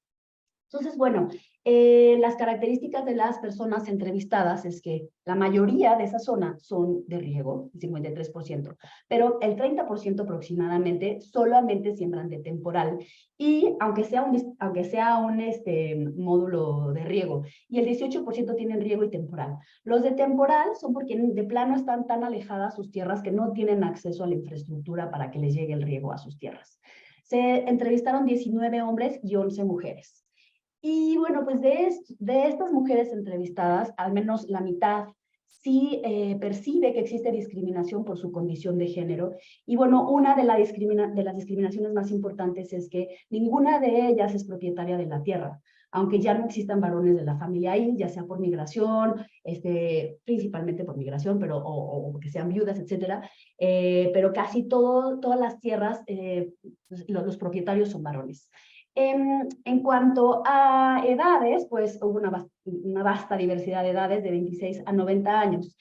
Entonces, bueno, las características de las personas entrevistadas es que la mayoría de esa zona son de riego, 53%, pero el 30% aproximadamente solamente siembran de temporal, y aunque sea un módulo de riego, y el 18% tienen riego y temporal. Los de temporal son porque de plano están tan alejadas sus tierras que no tienen acceso a la infraestructura para que les llegue el riego a sus tierras. Se entrevistaron 19 hombres y 11 mujeres. Y bueno, pues de estas mujeres entrevistadas, al menos la mitad sí percibe que existe discriminación por su condición de género. Y bueno, una de las discriminaciones más importantes es que ninguna de ellas es propietaria de la tierra, aunque ya no existan varones de la familia ahí, ya sea por migración, principalmente por migración, pero, o que sean viudas, etcétera. Pero casi todas las tierras, los propietarios son varones. En cuanto a edades, pues hubo una vasta diversidad de edades de 26 a 90 años.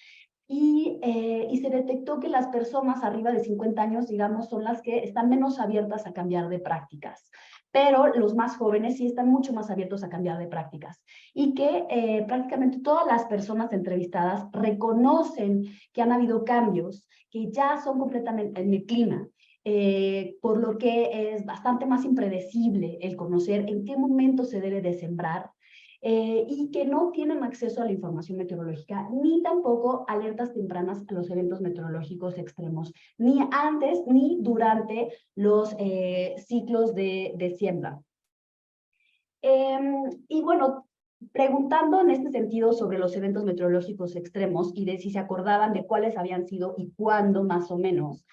Y se detectó que las personas arriba de 50 años, digamos, son las que están menos abiertas a cambiar de prácticas. Pero los más jóvenes sí están mucho más abiertos a cambiar de prácticas. Y que prácticamente todas las personas entrevistadas reconocen que han habido cambios que ya son completamente en el clima. Por lo que es bastante más impredecible el conocer en qué momento se debe de sembrar, y que no tienen acceso a la información meteorológica, ni tampoco alertas tempranas a los eventos meteorológicos extremos, ni antes ni durante los ciclos de siembra. Y bueno, preguntando en este sentido sobre los eventos meteorológicos extremos y de si se acordaban de cuáles habían sido y cuándo más o menos,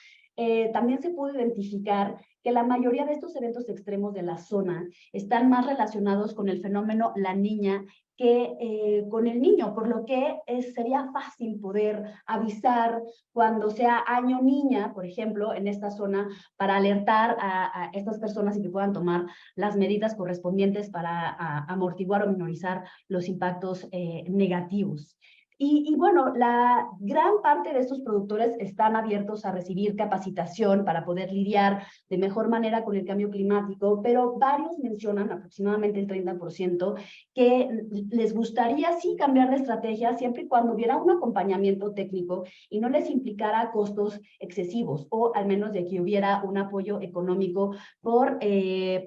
también se pudo identificar que la mayoría de estos eventos extremos de la zona están más relacionados con el fenómeno La Niña que con el niño, por lo que sería fácil poder avisar cuando sea año niña, por ejemplo, en esta zona, para alertar a estas personas y que puedan tomar las medidas correspondientes para amortiguar o minorizar los impactos negativos. Y bueno, la gran parte de estos productores están abiertos a recibir capacitación para poder lidiar de mejor manera con el cambio climático, pero varios mencionan, aproximadamente el 30%, que les gustaría sí cambiar de estrategia siempre y cuando hubiera un acompañamiento técnico y no les implicara costos excesivos, o al menos de que hubiera un apoyo económico por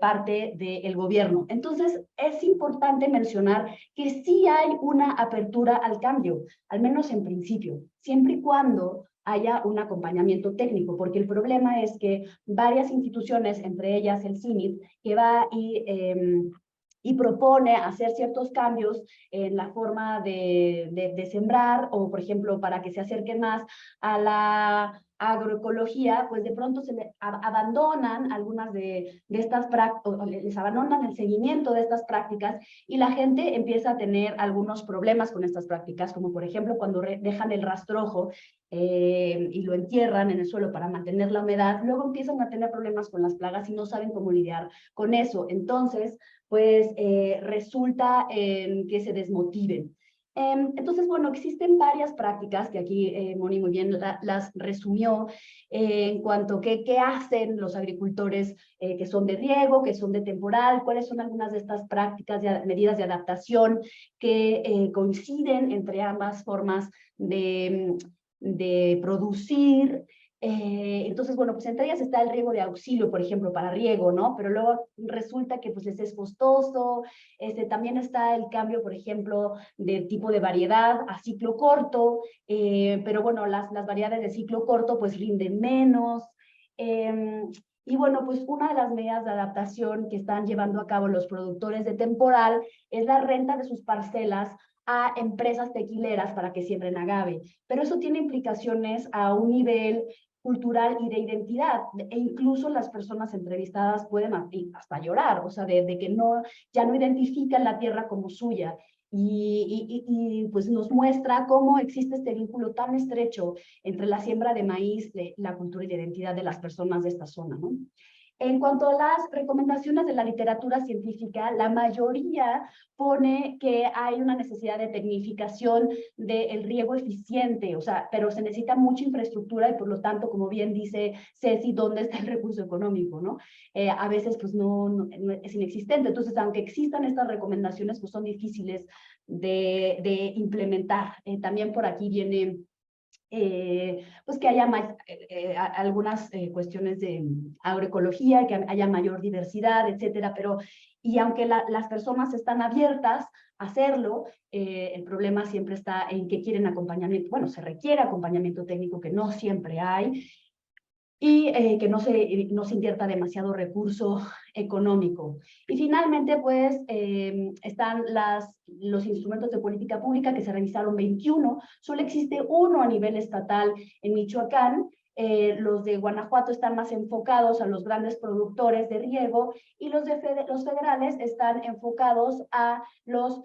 parte del gobierno. Entonces, es importante mencionar que sí hay una apertura al cambio, al menos en principio, siempre y cuando haya un acompañamiento técnico, porque el problema es que varias instituciones, entre ellas el CINIT, que va y propone hacer ciertos cambios en la forma de sembrar, o por ejemplo, para que se acerquen más a la agroecología, pues de pronto abandonan algunas de estas prácticas, les abandonan el seguimiento de estas prácticas, y la gente empieza a tener algunos problemas con estas prácticas, como por ejemplo cuando dejan el rastrojo y lo entierran en el suelo para mantener la humedad, luego empiezan a tener problemas con las plagas y no saben cómo lidiar con eso. Entonces, pues resulta que se desmotiven. Entonces, bueno, existen varias prácticas que aquí Moni muy bien las resumió en cuanto a qué hacen los agricultores que son de riego, que son de temporal, cuáles son algunas de estas prácticas, medidas de adaptación que coinciden entre ambas formas de producir. Entonces, bueno, pues entre ellas está el riego de auxilio, por ejemplo, para riego, ¿no? Pero luego resulta que pues les es costoso. También está el cambio, por ejemplo, de tipo de variedad a ciclo corto, pero bueno, las variedades de ciclo corto pues rinden menos. Y bueno, pues una de las medidas de adaptación que están llevando a cabo los productores de temporal es la renta de sus parcelas a empresas tequileras para que siembren agave. Pero eso tiene implicaciones a un nivel cultural y de identidad, e incluso las personas entrevistadas pueden hasta llorar, o sea, de que ya no identifican la tierra como suya. Y pues nos muestra cómo existe este vínculo tan estrecho entre la siembra de maíz, la cultura y la identidad de las personas de esta zona, ¿no? En cuanto a las recomendaciones de la literatura científica, la mayoría pone que hay una necesidad de tecnificación del riego eficiente, o sea, pero se necesita mucha infraestructura y por lo tanto, como bien dice Ceci, ¿dónde está el recurso económico, no? A veces pues no es inexistente. Entonces, aunque existan estas recomendaciones, pues son difíciles de implementar. También por aquí viene pues que haya algunas cuestiones de agroecología, que haya mayor diversidad, etcétera, pero y aunque las personas están abiertas a hacerlo, el problema siempre está en que quieren acompañamiento, bueno, se requiere acompañamiento técnico que no siempre hay, y que no se invierta demasiado recurso económico. Y finalmente, pues, están los instrumentos de política pública, que se revisaron 21, solo existe uno a nivel estatal en Michoacán. Los de Guanajuato están más enfocados a los grandes productores de riego y los federales están enfocados a los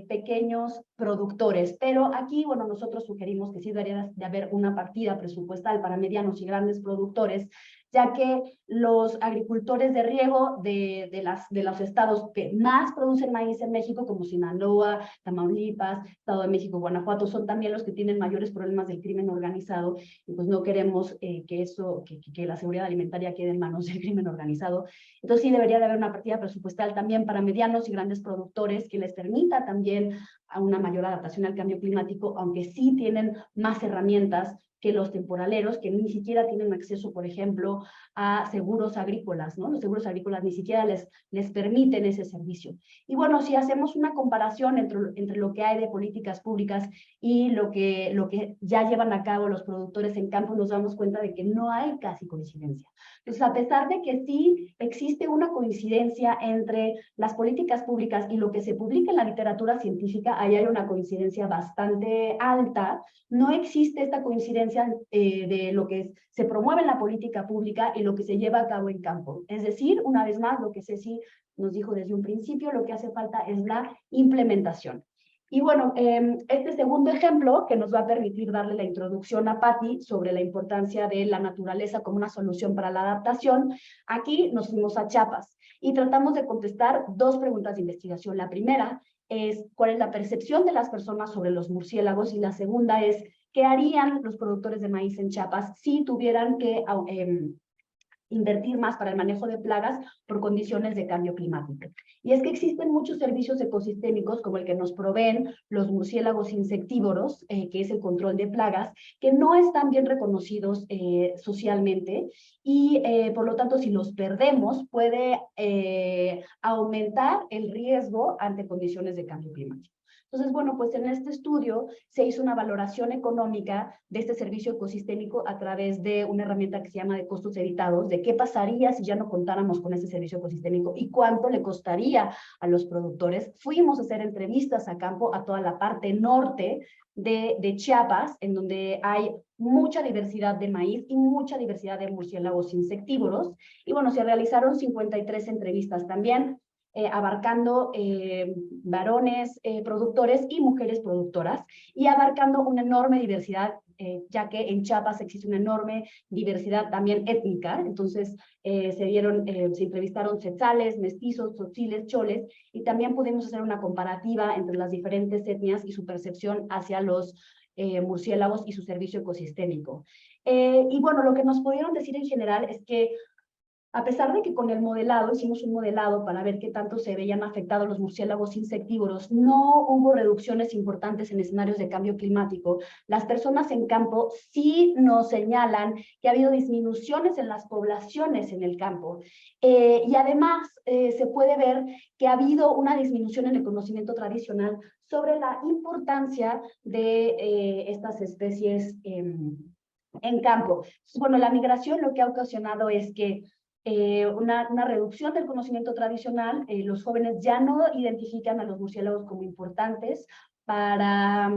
pequeños productores. Pero aquí, bueno, nosotros sugerimos que sí debería de haber una partida presupuestal para medianos y grandes productores, ya que los agricultores de riego de los estados que más producen maíz en México, como Sinaloa, Tamaulipas, Estado de México, Guanajuato, son también los que tienen mayores problemas del crimen organizado, y pues no queremos que la seguridad alimentaria quede en manos del crimen organizado. Entonces sí debería de haber una partida presupuestal también para medianos y grandes productores que les permita también a una mayor adaptación al cambio climático, aunque sí tienen más herramientas que los temporaleros, que ni siquiera tienen acceso, por ejemplo, a seguros agrícolas, ¿no? Los seguros agrícolas ni siquiera les permiten ese servicio. Y bueno, si hacemos una comparación entre lo que hay de políticas públicas y lo que ya llevan a cabo los productores en campo, nos damos cuenta de que no hay casi coincidencia. Entonces, a pesar de que sí existe una coincidencia entre las políticas públicas y lo que se publica en la literatura científica, ahí hay una coincidencia bastante alta. No existe esta coincidencia de lo que se promueve en la política pública y lo que se lleva a cabo en campo. Es decir, una vez más, lo que Ceci nos dijo desde un principio, lo que hace falta es la implementación. Y bueno, este segundo ejemplo que nos va a permitir darle la introducción a Patti sobre la importancia de la naturaleza como una solución para la adaptación, aquí nos fuimos a Chiapas y tratamos de contestar dos preguntas de investigación. La primera es cuál es la percepción de las personas sobre los murciélagos, y la segunda es qué harían los productores de maíz en Chiapas si tuvieran que invertir más para el manejo de plagas por condiciones de cambio climático. Y es que existen muchos servicios ecosistémicos, como el que nos proveen los murciélagos insectívoros, que es el control de plagas, que no están bien reconocidos socialmente, y por lo tanto, si los perdemos, puede aumentar el riesgo ante condiciones de cambio climático. Entonces, bueno, pues en este estudio se hizo una valoración económica de este servicio ecosistémico a través de una herramienta que se llama de costos evitados, de qué pasaría si ya no contáramos con ese servicio ecosistémico y cuánto le costaría a los productores. Fuimos a hacer entrevistas a campo a toda la parte norte de Chiapas, en donde hay mucha diversidad de maíz y mucha diversidad de murciélagos insectívoros. Y bueno, se realizaron 53 entrevistas también, abarcando varones productores y mujeres productoras, y abarcando una enorme diversidad, ya que en Chiapas existe una enorme diversidad también étnica. Entonces se entrevistaron tzetzales, mestizos, tzotziles, choles, y también pudimos hacer una comparativa entre las diferentes etnias y su percepción hacia los murciélagos y su servicio ecosistémico. Y bueno, lo que nos pudieron decir en general es que a pesar de que con el modelado, hicimos un modelado para ver qué tanto se veían afectados los murciélagos insectívoros, no hubo reducciones importantes en escenarios de cambio climático. Las personas en campo sí nos señalan que ha habido disminuciones en las poblaciones en el campo. Y además se puede ver que ha habido una disminución en el conocimiento tradicional sobre la importancia de estas especies en campo. Bueno, la migración lo que ha ocasionado es que una reducción del conocimiento tradicional. Los jóvenes ya no identifican a los murciélagos como importantes para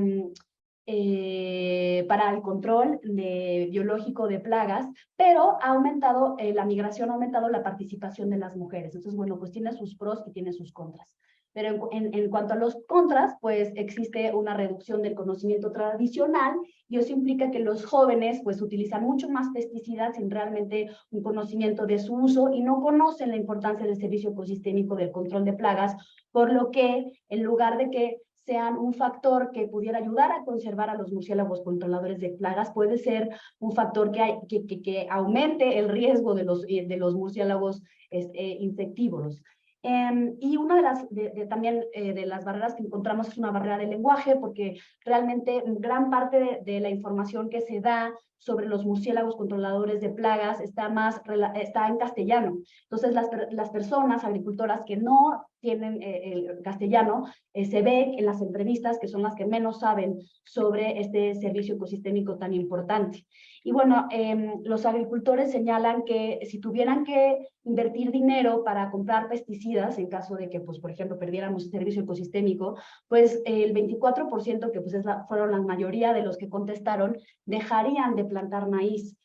el control biológico de plagas, pero ha aumentado, la migración ha aumentado la participación de las mujeres. Entonces, bueno, pues tiene sus pros y tiene sus contras. Pero en cuanto a los contras, pues existe una reducción del conocimiento tradicional y eso implica que los jóvenes pues utilizan mucho más pesticidas sin realmente un conocimiento de su uso y no conocen la importancia del servicio ecosistémico del control de plagas, por lo que en lugar de que sean un factor que pudiera ayudar a conservar a los murciélagos controladores de plagas, puede ser un factor que aumente el riesgo de los murciélagos insectívoros. Y una de las, también de las barreras que encontramos es una barrera del lenguaje, porque realmente gran parte de la información que se da sobre los murciélagos controladores de plagas está en castellano. Entonces, las personas agricultoras que no tienen el castellano, se ve en las entrevistas que son las que menos saben sobre este servicio ecosistémico tan importante. Y bueno, los agricultores señalan que si tuvieran que invertir dinero para comprar pesticidas, en caso de que, pues, por ejemplo, perdiéramos el servicio ecosistémico, pues el 24%, que pues fueron la mayoría de los que contestaron, dejarían de plantar maíz.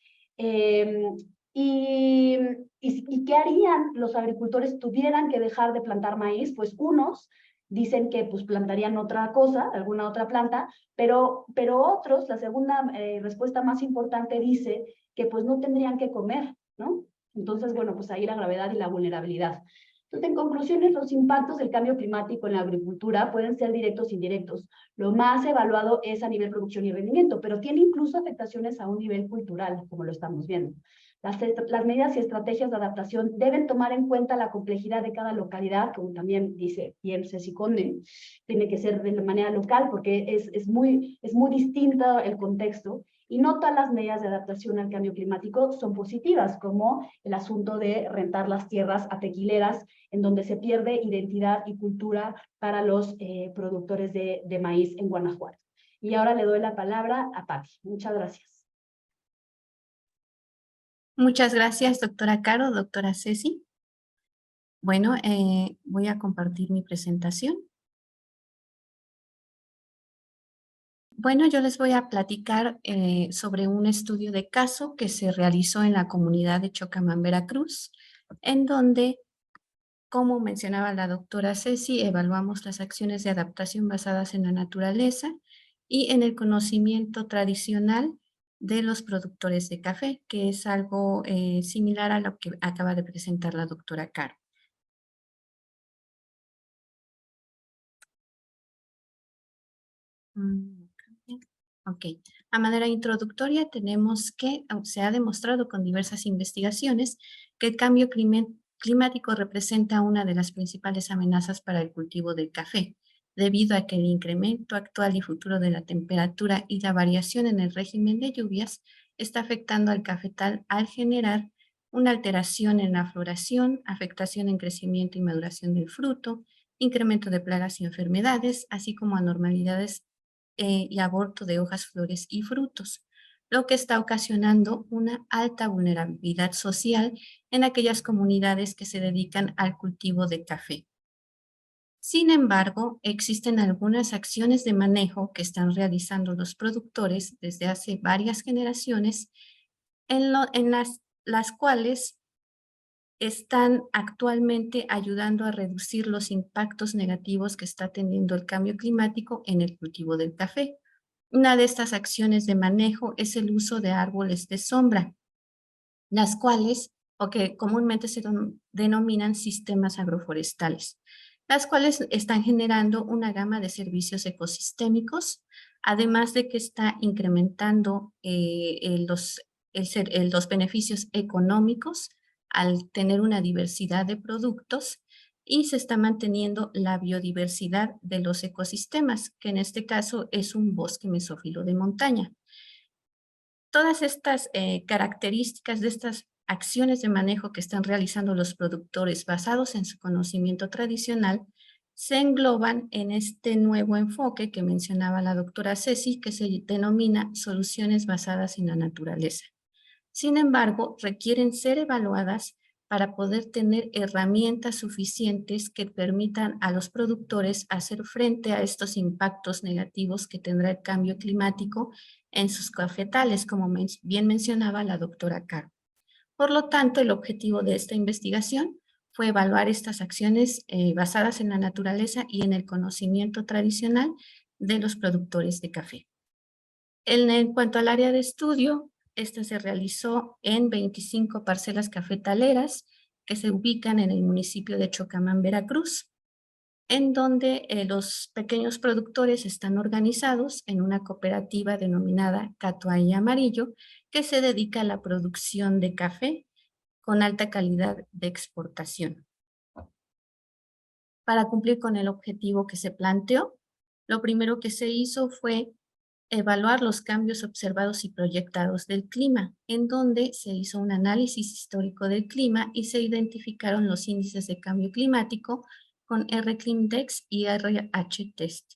¿Y qué harían los agricultores si tuvieran que dejar de plantar maíz? Pues unos dicen que pues plantarían otra cosa, alguna otra planta, pero otros, la segunda respuesta más importante dice que pues no tendrían que comer, ¿no? Entonces, bueno, pues ahí la gravedad y la vulnerabilidad. Entonces, en conclusiones, los impactos del cambio climático en la agricultura pueden ser directos e indirectos. Lo más evaluado es a nivel producción y rendimiento, pero tiene incluso afectaciones a un nivel cultural, como lo estamos viendo. Las medidas y estrategias de adaptación deben tomar en cuenta la complejidad de cada localidad, como también dice Pierre Ceci Conde, tiene que ser de manera local porque es muy distinto el contexto, y no todas las medidas de adaptación al cambio climático son positivas, como el asunto de rentar las tierras a tequileras, en donde se pierde identidad y cultura para los productores de maíz en Guanajuato. Y ahora le doy la palabra a Patti. Muchas gracias. Muchas gracias, doctora Caro, doctora Ceci. Bueno, voy a compartir mi presentación. Bueno, yo les voy a platicar sobre un estudio de caso que se realizó en la comunidad de Chocamán, Veracruz, en donde, como mencionaba la doctora Ceci, evaluamos las acciones de adaptación basadas en la naturaleza y en el conocimiento tradicional de los productores de café, que es algo similar a lo que acaba de presentar la doctora Caro. Ok, a manera introductoria tenemos que se ha demostrado con diversas investigaciones que el cambio climático representa una de las principales amenazas para el cultivo del café, debido a que el incremento actual y futuro de la temperatura y la variación en el régimen de lluvias está afectando al cafetal al generar una alteración en la floración, afectación en crecimiento y maduración del fruto, incremento de plagas y enfermedades, así como anormalidades y aborto de hojas, flores y frutos, lo que está ocasionando una alta vulnerabilidad social en aquellas comunidades que se dedican al cultivo de café. Sin embargo, existen algunas acciones de manejo que están realizando los productores desde hace varias generaciones en las cuales están actualmente ayudando a reducir los impactos negativos que está teniendo el cambio climático en el cultivo del café. Una de estas acciones de manejo es el uso de árboles de sombra, las cuales, o que comúnmente se denominan sistemas agroforestales, las cuales están generando una gama de servicios ecosistémicos, además de que está incrementando los beneficios económicos al tener una diversidad de productos, y se está manteniendo la biodiversidad de los ecosistemas, que en este caso es un bosque mesófilo de montaña. Todas estas características de estas acciones de manejo que están realizando los productores basados en su conocimiento tradicional se engloban en este nuevo enfoque que mencionaba la doctora Ceci, que se denomina soluciones basadas en la naturaleza. Sin embargo, requieren ser evaluadas para poder tener herramientas suficientes que permitan a los productores hacer frente a estos impactos negativos que tendrá el cambio climático en sus cafetales, como bien mencionaba la doctora Caro. Por lo tanto, el objetivo de esta investigación fue evaluar estas acciones basadas en la naturaleza y en el conocimiento tradicional de los productores de café. En cuanto al área de estudio, esta se realizó en 25 parcelas cafetaleras que se ubican en el municipio de Chocamán, Veracruz, en donde los pequeños productores están organizados en una cooperativa denominada Catuay Amarillo, que se dedica a la producción de café con alta calidad de exportación. Para cumplir con el objetivo que se planteó, lo primero que se hizo fue evaluar los cambios observados y proyectados del clima, en donde se hizo un análisis histórico del clima y se identificaron los índices de cambio climático con RClimDex y RH-Test.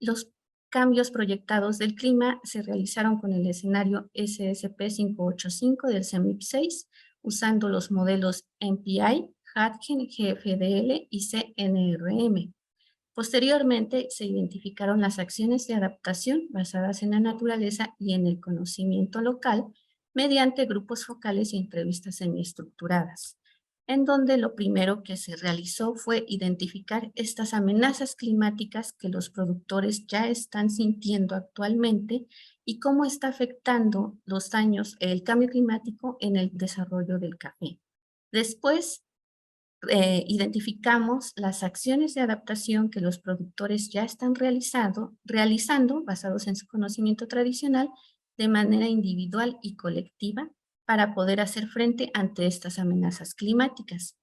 Los cambios proyectados del clima se realizaron con el escenario SSP585 del CEMIP 6, usando los modelos MPI, Hatgen, GFDL y CNRM. Posteriormente, se identificaron las acciones de adaptación basadas en la naturaleza y en el conocimiento local mediante grupos focales y entrevistas semiestructuradas, en donde lo primero que se realizó fue identificar estas amenazas climáticas que los productores ya están sintiendo actualmente y cómo está afectando los daños, el cambio climático en el desarrollo del café. Después, identificamos las acciones de adaptación que los productores ya están realizando basados en su conocimiento tradicional de manera individual y colectiva para poder hacer frente ante estas amenazas climáticas.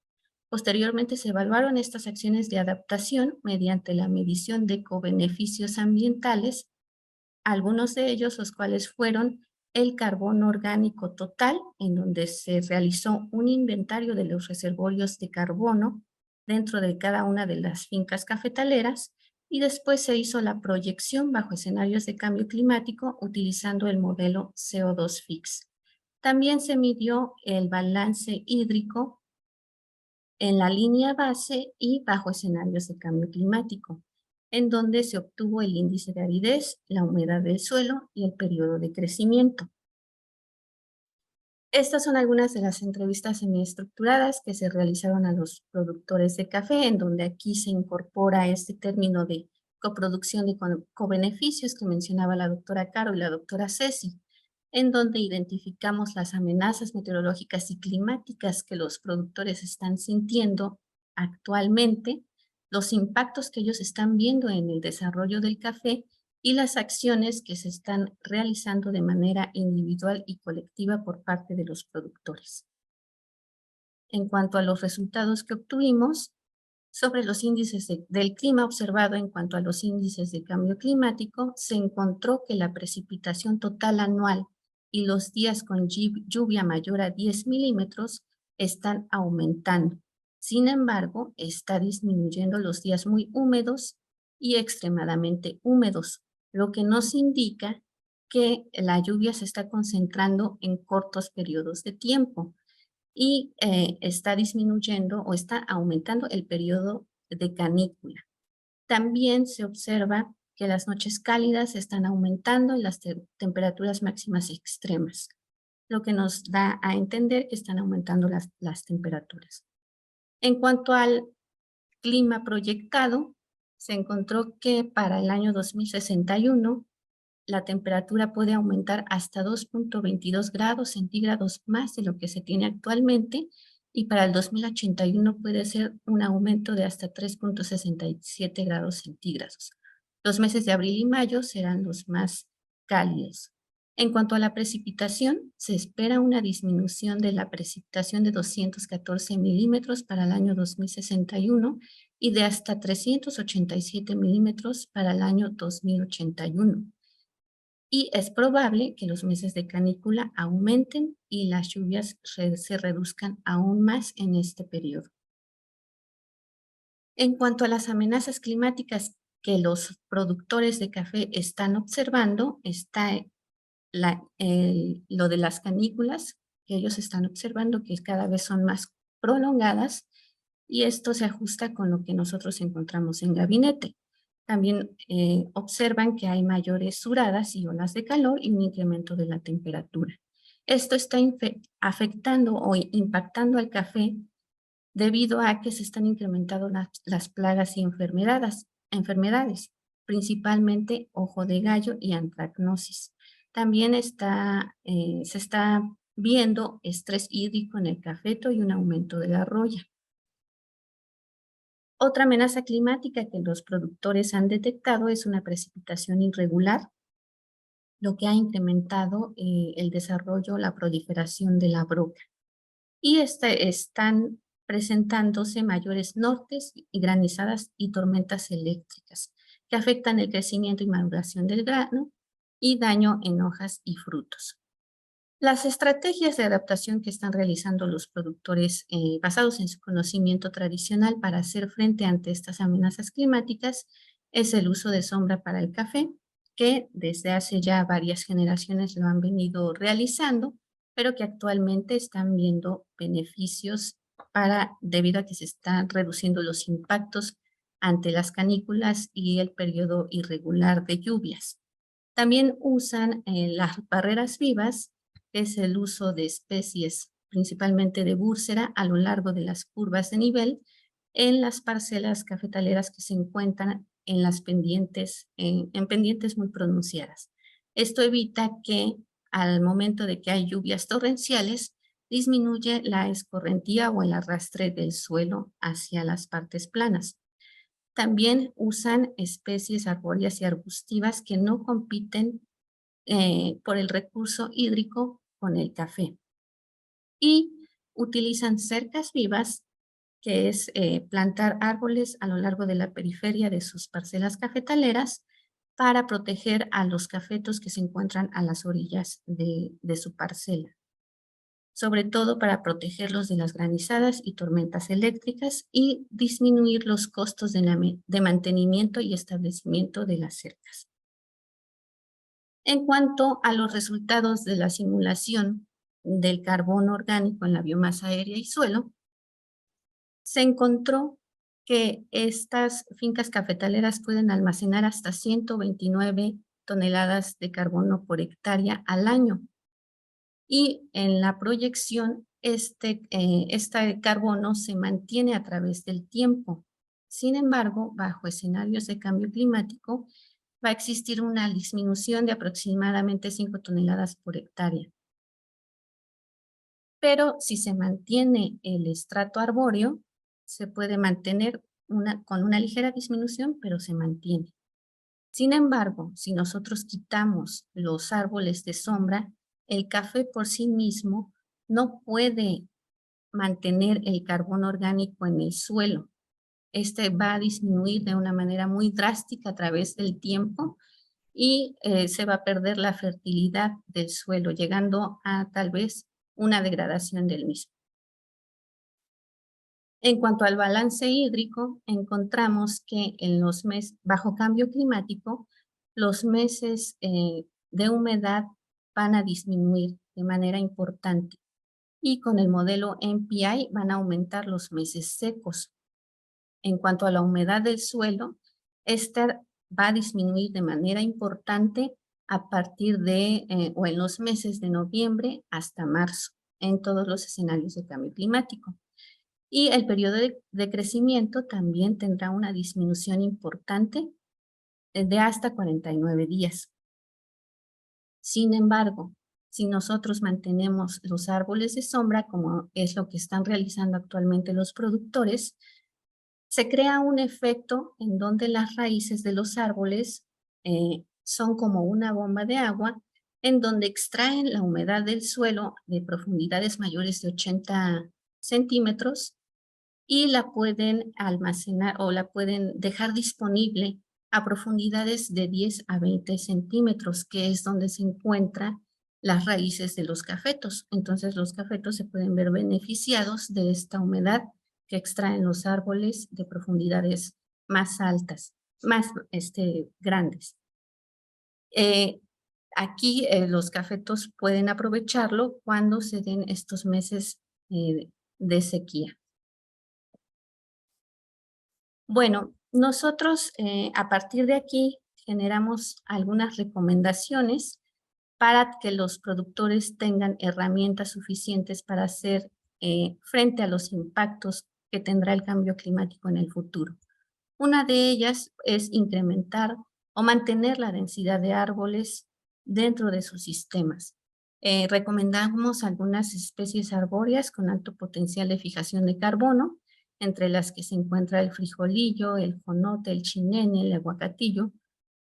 Posteriormente se evaluaron estas acciones de adaptación mediante la medición de cobeneficios ambientales, algunos de ellos los cuales fueron el carbono orgánico total, en donde se realizó un inventario de los reservorios de carbono dentro de cada una de las fincas cafetaleras, y después se hizo la proyección bajo escenarios de cambio climático utilizando el modelo CO2 FIX. También se midió el balance hídrico en la línea base y bajo escenarios de cambio climático, en donde se obtuvo el índice de aridez, la humedad del suelo y el periodo de crecimiento. Estas son algunas de las entrevistas semiestructuradas que se realizaron a los productores de café, en donde aquí se incorpora este término de coproducción de cobeneficios que mencionaba la doctora Caro y la doctora Ceci, en donde identificamos las amenazas meteorológicas y climáticas que los productores están sintiendo actualmente, los impactos que ellos están viendo en el desarrollo del café y las acciones que se están realizando de manera individual y colectiva por parte de los productores. En cuanto a los resultados que obtuvimos, sobre los índices del clima observado en cuanto a los índices de cambio climático, se encontró que la precipitación total anual y los días con lluvia mayor a 10 milímetros están aumentando. Sin embargo, está disminuyendo los días muy húmedos y extremadamente húmedos, lo que nos indica que la lluvia se está concentrando en cortos periodos de tiempo y está disminuyendo o está aumentando el periodo de canícula. También se observa que las noches cálidas están aumentando y las temperaturas máximas extremas, lo que nos da a entender que están aumentando las temperaturas. En cuanto al clima proyectado, se encontró que para el año 2061 la temperatura puede aumentar hasta 2.22 grados centígrados más de lo que se tiene actualmente, y para el 2081 puede ser un aumento de hasta 3.67 grados centígrados. Los meses de abril y mayo serán los más cálidos. En cuanto a la precipitación, se espera una disminución de la precipitación de 214 milímetros para el año 2061 y de hasta 387 milímetros para el año 2081. Y es probable que los meses de canícula aumenten y las lluvias se reduzcan aún más en este periodo. En cuanto a las amenazas climáticas que los productores de café están observando, está lo de las canículas, que ellos están observando que cada vez son más prolongadas, y esto se ajusta con lo que nosotros encontramos en gabinete. También observan que hay mayores suradas y olas de calor y un incremento de la temperatura. Esto está afectando o impactando al café debido a que se están incrementando las plagas y enfermedades, principalmente ojo de gallo y antracnosis. También se está viendo estrés hídrico en el cafeto y un aumento de la roya. Otra amenaza climática que los productores han detectado es una precipitación irregular, lo que ha incrementado el desarrollo, la proliferación de la broca. Y están presentándose mayores nortes y granizadas y tormentas eléctricas que afectan el crecimiento y maduración del grano y daño en hojas y frutos. Las estrategias de adaptación que están realizando los productores basados en su conocimiento tradicional para hacer frente ante estas amenazas climáticas es el uso de sombra para el café, que desde hace ya varias generaciones lo han venido realizando, pero que actualmente están viendo beneficios debido a que se están reduciendo los impactos ante las canículas y el periodo irregular de lluvias. También usan las barreras vivas, que es el uso de especies, principalmente de búrsera, a lo largo de las curvas de nivel en las parcelas cafetaleras que se encuentran en las pendientes, en pendientes muy pronunciadas. Esto evita que al momento de que hay lluvias torrenciales, disminuye la escorrentía o el arrastre del suelo hacia las partes planas. También usan especies arbóreas y arbustivas que no compiten por el recurso hídrico con el café. Y utilizan cercas vivas, que es plantar árboles a lo largo de la periferia de sus parcelas cafetaleras para proteger a los cafetos que se encuentran a las orillas de su parcela, sobre todo para protegerlos de las granizadas y tormentas eléctricas y disminuir los costos de mantenimiento y establecimiento de las cercas. En cuanto a los resultados de la simulación del carbono orgánico en la biomasa aérea y suelo, se encontró que estas fincas cafetaleras pueden almacenar hasta 129 toneladas de carbono por hectárea al año. Y en la proyección, este carbono se mantiene a través del tiempo. Sin embargo, bajo escenarios de cambio climático, va a existir una disminución de aproximadamente 5 toneladas por hectárea. Pero si se mantiene el estrato arbóreo, se puede mantener con una ligera disminución, pero se mantiene. Sin embargo, si nosotros quitamos los árboles de sombra, el café por sí mismo no puede mantener el carbono orgánico en el suelo. Este va a disminuir de una manera muy drástica a través del tiempo y se va a perder la fertilidad del suelo, llegando a tal vez una degradación del mismo. En cuanto al balance hídrico, encontramos que en los meses bajo cambio climático, los meses de humedad van a disminuir de manera importante y con el modelo MPI van a aumentar los meses secos. En cuanto a la humedad del suelo, esta va a disminuir de manera importante a partir de o en los meses de noviembre hasta marzo, en todos los escenarios de cambio climático. Y el periodo de crecimiento también tendrá una disminución importante de hasta 49 días. Sin embargo, si nosotros mantenemos los árboles de sombra, como es lo que están realizando actualmente los productores, se crea un efecto en donde las raíces de los árboles son como una bomba de agua, en donde extraen la humedad del suelo de profundidades mayores de 80 centímetros y la pueden almacenar o la pueden dejar disponible a profundidades de 10 a 20 centímetros, que es donde se encuentran las raíces de los cafetos. Entonces los cafetos se pueden ver beneficiados de esta humedad que extraen los árboles de profundidades más altas, más grandes. Aquí los cafetos pueden aprovecharlo cuando se den estos meses de sequía. Bueno, nosotros a partir de aquí generamos algunas recomendaciones para que los productores tengan herramientas suficientes para hacer frente a los impactos que tendrá el cambio climático en el futuro. Una de ellas es incrementar o mantener la densidad de árboles dentro de sus sistemas. Recomendamos algunas especies arbóreas con alto potencial de fijación de carbono, entre las que se encuentra el frijolillo, el jonote, el chinene, el aguacatillo.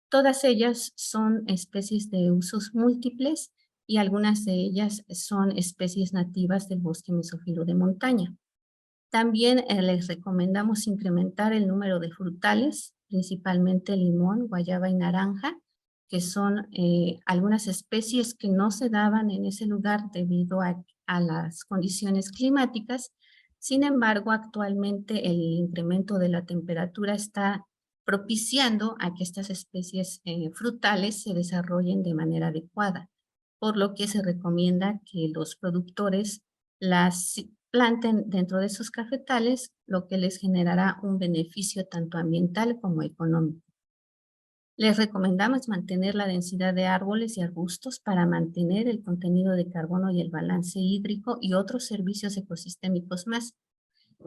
Todas ellas son especies de usos múltiples y algunas de ellas son especies nativas del bosque mesófilo de montaña. También les recomendamos incrementar el número de frutales, principalmente limón, guayaba y naranja, que son algunas especies que no se daban en ese lugar debido a las condiciones climáticas. Sin embargo, actualmente el incremento de la temperatura está propiciando a que estas especies frutales se desarrollen de manera adecuada, por lo que se recomienda que los productores las planten dentro de sus cafetales, lo que les generará un beneficio tanto ambiental como económico. Les recomendamos mantener la densidad de árboles y arbustos para mantener el contenido de carbono y el balance hídrico y otros servicios ecosistémicos más.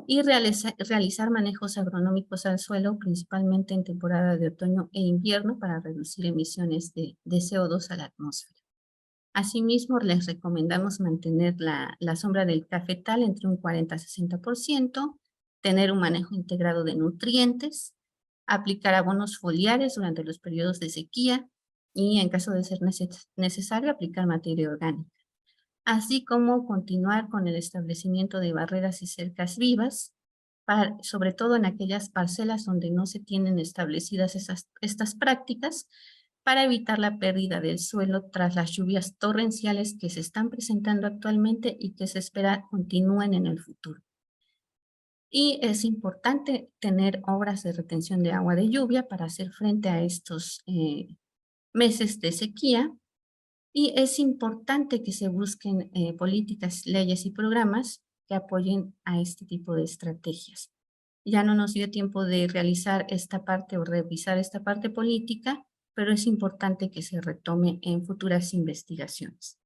Y realizar manejos agronómicos al suelo, principalmente en temporada de otoño e invierno, para reducir emisiones de CO2 a la atmósfera. Asimismo, les recomendamos mantener la sombra del cafetal entre un 40 a 60%, tener un manejo integrado de nutrientes, aplicar abonos foliares durante los periodos de sequía y, en caso de ser necesario, aplicar materia orgánica, así como continuar con el establecimiento de barreras y cercas vivas, sobre todo en aquellas parcelas donde no se tienen establecidas estas prácticas, para evitar la pérdida del suelo tras las lluvias torrenciales que se están presentando actualmente y que se espera continúen en el futuro. Y es importante tener obras de retención de agua de lluvia para hacer frente a estos meses de sequía. Y es importante que se busquen políticas, leyes y programas que apoyen a este tipo de estrategias. Ya no nos dio tiempo de realizar esta parte o revisar esta parte política, pero es importante que se retome en futuras investigaciones.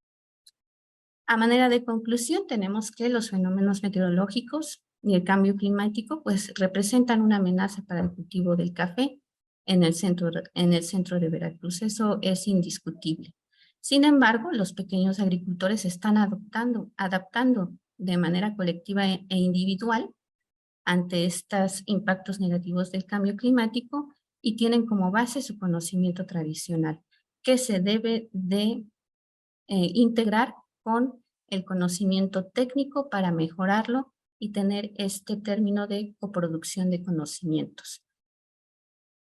A manera de conclusión, tenemos que los fenómenos meteorológicos y el cambio climático pues representan una amenaza para el cultivo del café en el centro de Veracruz. Eso es indiscutible. Sin embargo, los pequeños agricultores están adaptando de manera colectiva e individual ante estos impactos negativos del cambio climático y tienen como base su conocimiento tradicional, que se debe de integrar con el conocimiento técnico para mejorarlo y tener este término de coproducción de conocimientos.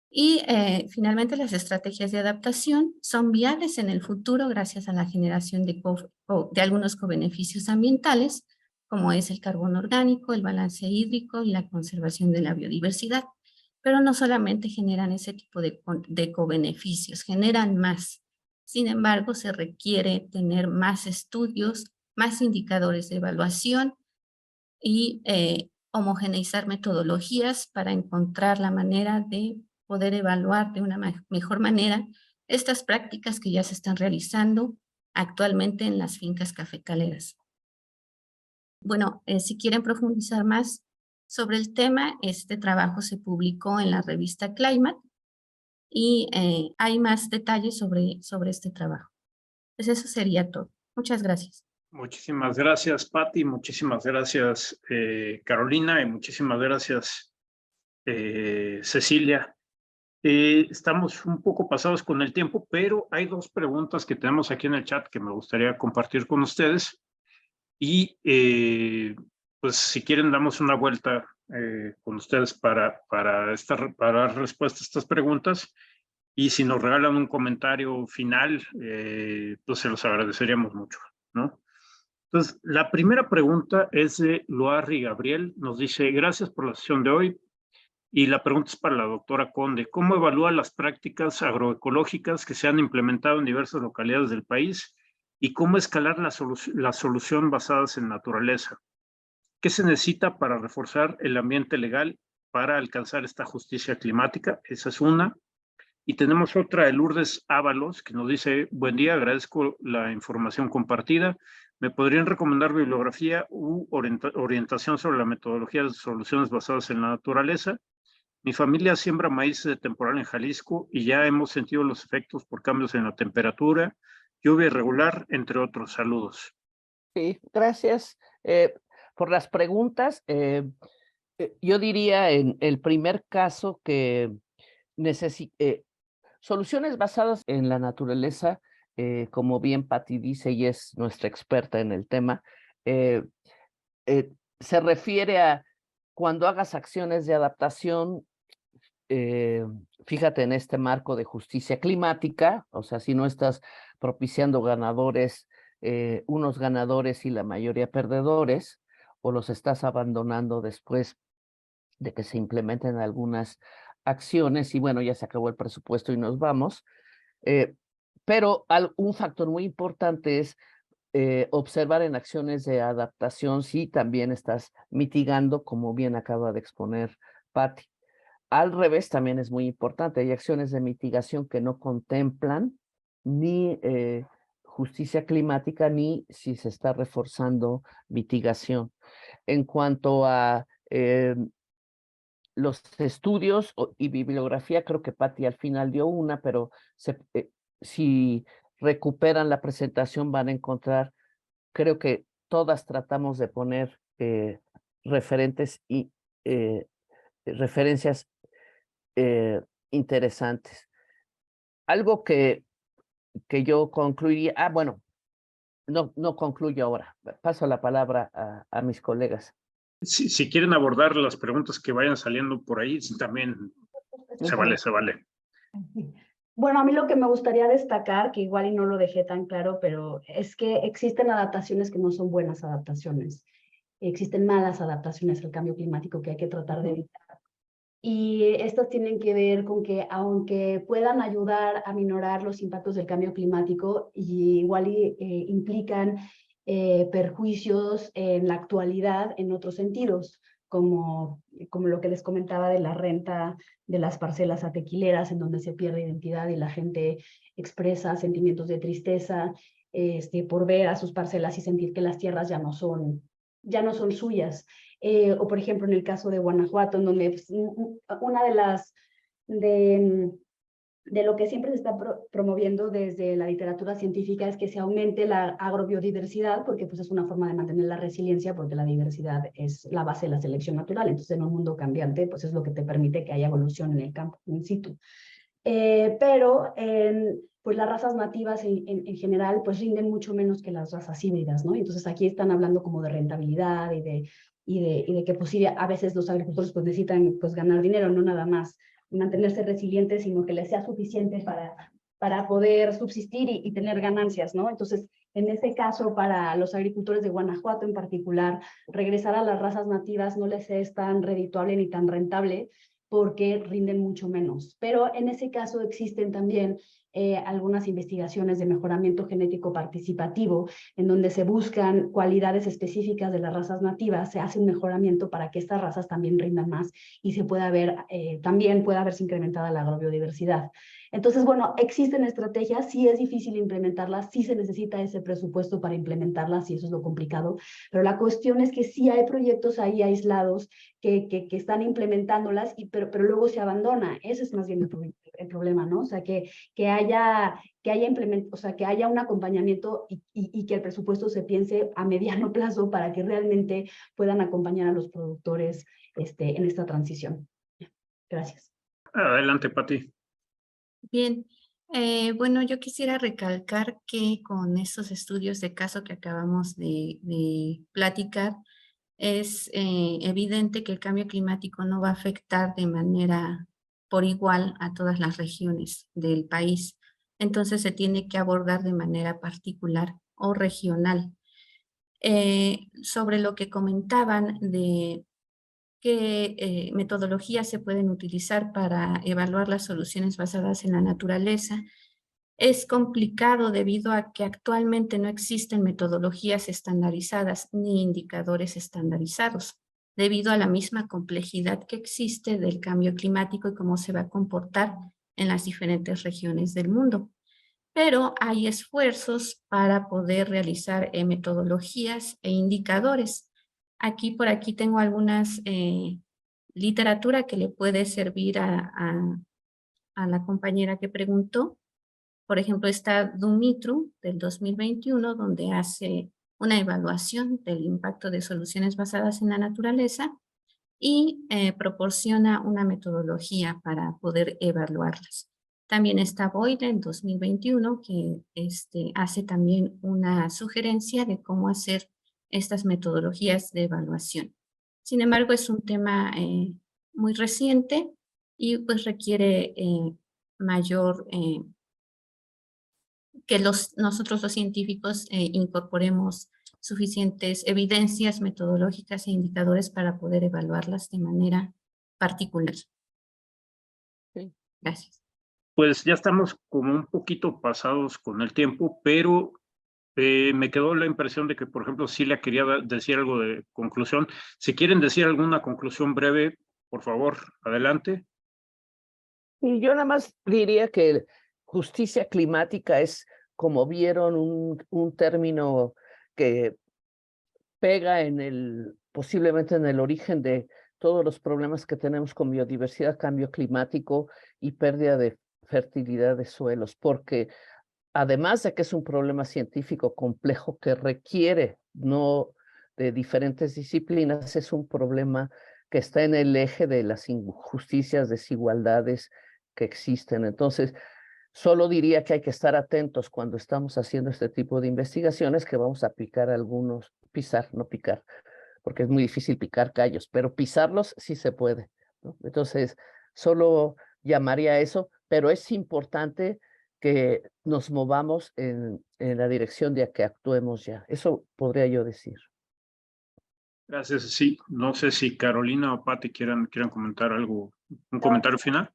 Y finalmente, las estrategias de adaptación son viables en el futuro gracias a la generación de algunos cobeneficios ambientales, como es el carbono orgánico, el balance hídrico y la conservación de la biodiversidad. Pero no solamente generan ese tipo de cobeneficios, generan más. Sin embargo, se requiere tener más estudios, más indicadores de evaluación y homogeneizar metodologías para encontrar la manera de poder evaluar de una mejor manera estas prácticas que ya se están realizando actualmente en las fincas cafetaleras. Bueno, si quieren profundizar más sobre el tema, este trabajo se publicó en la revista Climate y hay más detalles sobre este trabajo. Pues eso sería todo. Muchas gracias. Muchísimas gracias, Patti. Muchísimas gracias, Carolina, y muchísimas gracias, Cecilia. Estamos un poco pasados con el tiempo, pero hay dos preguntas que tenemos aquí en el chat que me gustaría compartir con ustedes. Y pues si quieren damos una vuelta con ustedes para dar respuesta a estas preguntas. Y si nos regalan un comentario final, pues se los agradeceríamos mucho, ¿no? Entonces, la primera pregunta es de Loarri Gabriel. Nos dice, gracias por la sesión de hoy. Y la pregunta es para la doctora Conde. ¿Cómo evalúa las prácticas agroecológicas que se han implementado en diversas localidades del país? ¿Y cómo escalar la solución basadas en naturaleza? ¿Qué se necesita para reforzar el ambiente legal para alcanzar esta justicia climática? Esa es una. Y tenemos otra de Lourdes Ábalos, que nos dice, buen día, agradezco la información compartida. ¿Me podrían recomendar bibliografía u orientación sobre la metodología de soluciones basadas en la naturaleza? Mi familia siembra maíz de temporal en Jalisco y ya hemos sentido los efectos por cambios en la temperatura, lluvia irregular, entre otros. Saludos. Sí, gracias por las preguntas. Yo diría en el primer caso que soluciones basadas en la naturaleza, como bien Patti dice y es nuestra experta en el tema, se refiere a cuando hagas acciones de adaptación, fíjate en este marco de justicia climática, o sea, si no estás propiciando ganadores, unos ganadores y la mayoría perdedores, o los estás abandonando después de que se implementen algunas acciones y bueno, ya se acabó el presupuesto y nos vamos. Pero un factor muy importante es observar en acciones de adaptación si también estás mitigando, como bien acaba de exponer Patti. Al revés, también es muy importante. Hay acciones de mitigación que no contemplan ni justicia climática ni si se está reforzando mitigación. En cuanto a los estudios y bibliografía, creo que Patti al final dio una, pero si recuperan la presentación van a encontrar, creo que todas tratamos de poner referentes y referencias interesantes. Algo que yo concluiría, bueno, no concluyo ahora, paso la palabra a mis colegas. Si quieren abordar las preguntas que vayan saliendo por ahí, también se vale. Bueno, a mí lo que me gustaría destacar, que igual y no lo dejé tan claro, pero es que existen adaptaciones que no son buenas adaptaciones. Existen malas adaptaciones al cambio climático que hay que tratar de evitar. Y estas tienen que ver con que aunque puedan ayudar a minorar los impactos del cambio climático, igual implican perjuicios en la actualidad en otros sentidos, como lo que les comentaba de la renta de las parcelas atequileras, en donde se pierde identidad y la gente expresa sentimientos de tristeza por ver a sus parcelas y sentir que las tierras ya no son suyas. O por ejemplo en el caso de Guanajuato, en donde pues, una de las de lo que siempre se está promoviendo desde la literatura científica es que se aumente la agrobiodiversidad, porque pues es una forma de mantener la resiliencia, porque la diversidad es la base de la selección natural. Entonces en un mundo cambiante pues es lo que te permite que haya evolución en el campo in situ. Pero pues las razas nativas en general pues rinden mucho menos que las razas híbridas, ¿no? Entonces aquí están hablando como de rentabilidad y de que pues sí, a veces los agricultores pues necesitan pues ganar dinero, no nada más mantenerse resilientes, sino que les sea suficiente para poder subsistir y tener ganancias, ¿no? Entonces, en ese caso, para los agricultores de Guanajuato en particular, regresar a las razas nativas no les es tan redituable ni tan rentable, porque rinden mucho menos. Pero en ese caso existen también algunas investigaciones de mejoramiento genético participativo, en donde se buscan cualidades específicas de las razas nativas, se hace un mejoramiento para que estas razas también rindan más y se pueda ver, también pueda verse incrementada la agrobiodiversidad. Entonces, bueno, existen estrategias, sí es difícil implementarlas, sí se necesita ese presupuesto para implementarlas y eso es lo complicado, pero la cuestión es que sí hay proyectos ahí aislados que están implementándolas, pero luego se abandona. Ese es más bien el problema, ¿no? O sea, que haya un acompañamiento y que el presupuesto se piense a mediano plazo para que realmente puedan acompañar a los productores en esta transición. Gracias. Adelante, Patti. Bien, bueno, yo quisiera recalcar que con estos estudios de caso que acabamos de platicar, es evidente que el cambio climático no va a afectar de manera por igual a todas las regiones del país. Entonces se tiene que abordar de manera particular o regional. Sobre lo que comentaban de qué metodologías se pueden utilizar para evaluar las soluciones basadas en la naturaleza, es complicado debido a que actualmente no existen metodologías estandarizadas ni indicadores estandarizados, debido a la misma complejidad que existe del cambio climático y cómo se va a comportar en las diferentes regiones del mundo. pero hay esfuerzos para poder realizar metodologías e indicadores. Por aquí tengo algunas literatura que le puede servir a la compañera que preguntó. Por ejemplo, está Dumitru del 2021, donde hace una evaluación del impacto de soluciones basadas en la naturaleza y proporciona una metodología para poder evaluarlas. También está Boyle en 2021, que hace también una sugerencia de cómo hacer estas metodologías de evaluación. Sin embargo, es un tema muy reciente y pues requiere mayor que nosotros los científicos incorporemos suficientes evidencias metodológicas e indicadores para poder evaluarlas de manera particular. Sí. Gracias. Pues ya estamos como un poquito pasados con el tiempo, pero me quedó la impresión de que, por ejemplo, Cilia quería decir algo de conclusión. Si quieren decir alguna conclusión breve, por favor, adelante. Y yo nada más diría que justicia climática es, como vieron, un término que pega posiblemente en el origen de todos los problemas que tenemos con biodiversidad, cambio climático y pérdida de fertilidad de suelos, porque además de que es un problema científico complejo que requiere no de diferentes disciplinas, es un problema que está en el eje de las injusticias, desigualdades que existen. Entonces, solo diría que hay que estar atentos cuando estamos haciendo este tipo de investigaciones, que vamos a picar algunos, pisar, no picar, porque es muy difícil picar callos, pero pisarlos sí se puede, ¿no? Entonces, solo llamaría a eso, pero es importante que nos movamos en la dirección de que actuemos ya. Eso podría yo decir. Gracias, sí. No sé si Carolina o Pati quieran comentar algo, un comentario final.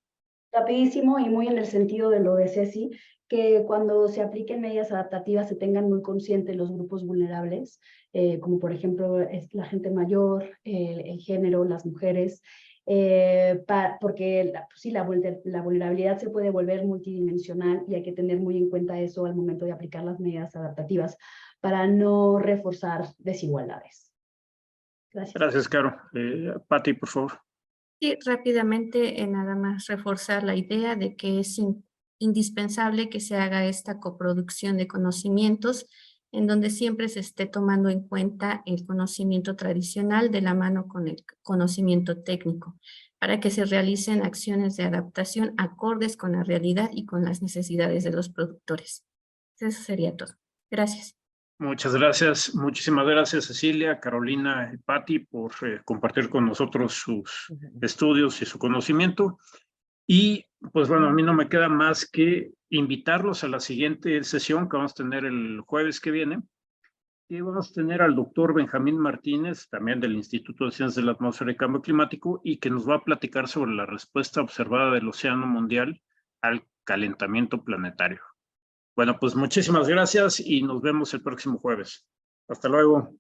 Rapidísimo y muy en el sentido de lo de Ceci, que cuando se apliquen medidas adaptativas se tengan muy conscientes los grupos vulnerables, como por ejemplo la gente mayor, el género, las mujeres, porque sí, la vulnerabilidad se puede volver multidimensional y hay que tener muy en cuenta eso al momento de aplicar las medidas adaptativas para no reforzar desigualdades. Gracias. Gracias, Caro. Pati, por favor. Y rápidamente, nada más reforzar la idea de que es indispensable que se haga esta coproducción de conocimientos en donde siempre se esté tomando en cuenta el conocimiento tradicional de la mano con el conocimiento técnico, para que se realicen acciones de adaptación acordes con la realidad y con las necesidades de los productores. Eso sería todo. Gracias. Muchas gracias. Muchísimas gracias, Cecilia, Carolina y Pati, por compartir con nosotros sus estudios y su conocimiento. Y pues bueno, a mí no me queda más que invitarlos a la siguiente sesión que vamos a tener el jueves que viene. Y vamos a tener al doctor Benjamín Martínez, también del Instituto de Ciencias de la Atmósfera y Cambio Climático, y que nos va a platicar sobre la respuesta observada del océano mundial al calentamiento planetario. Bueno, pues muchísimas gracias y nos vemos el próximo jueves. Hasta luego.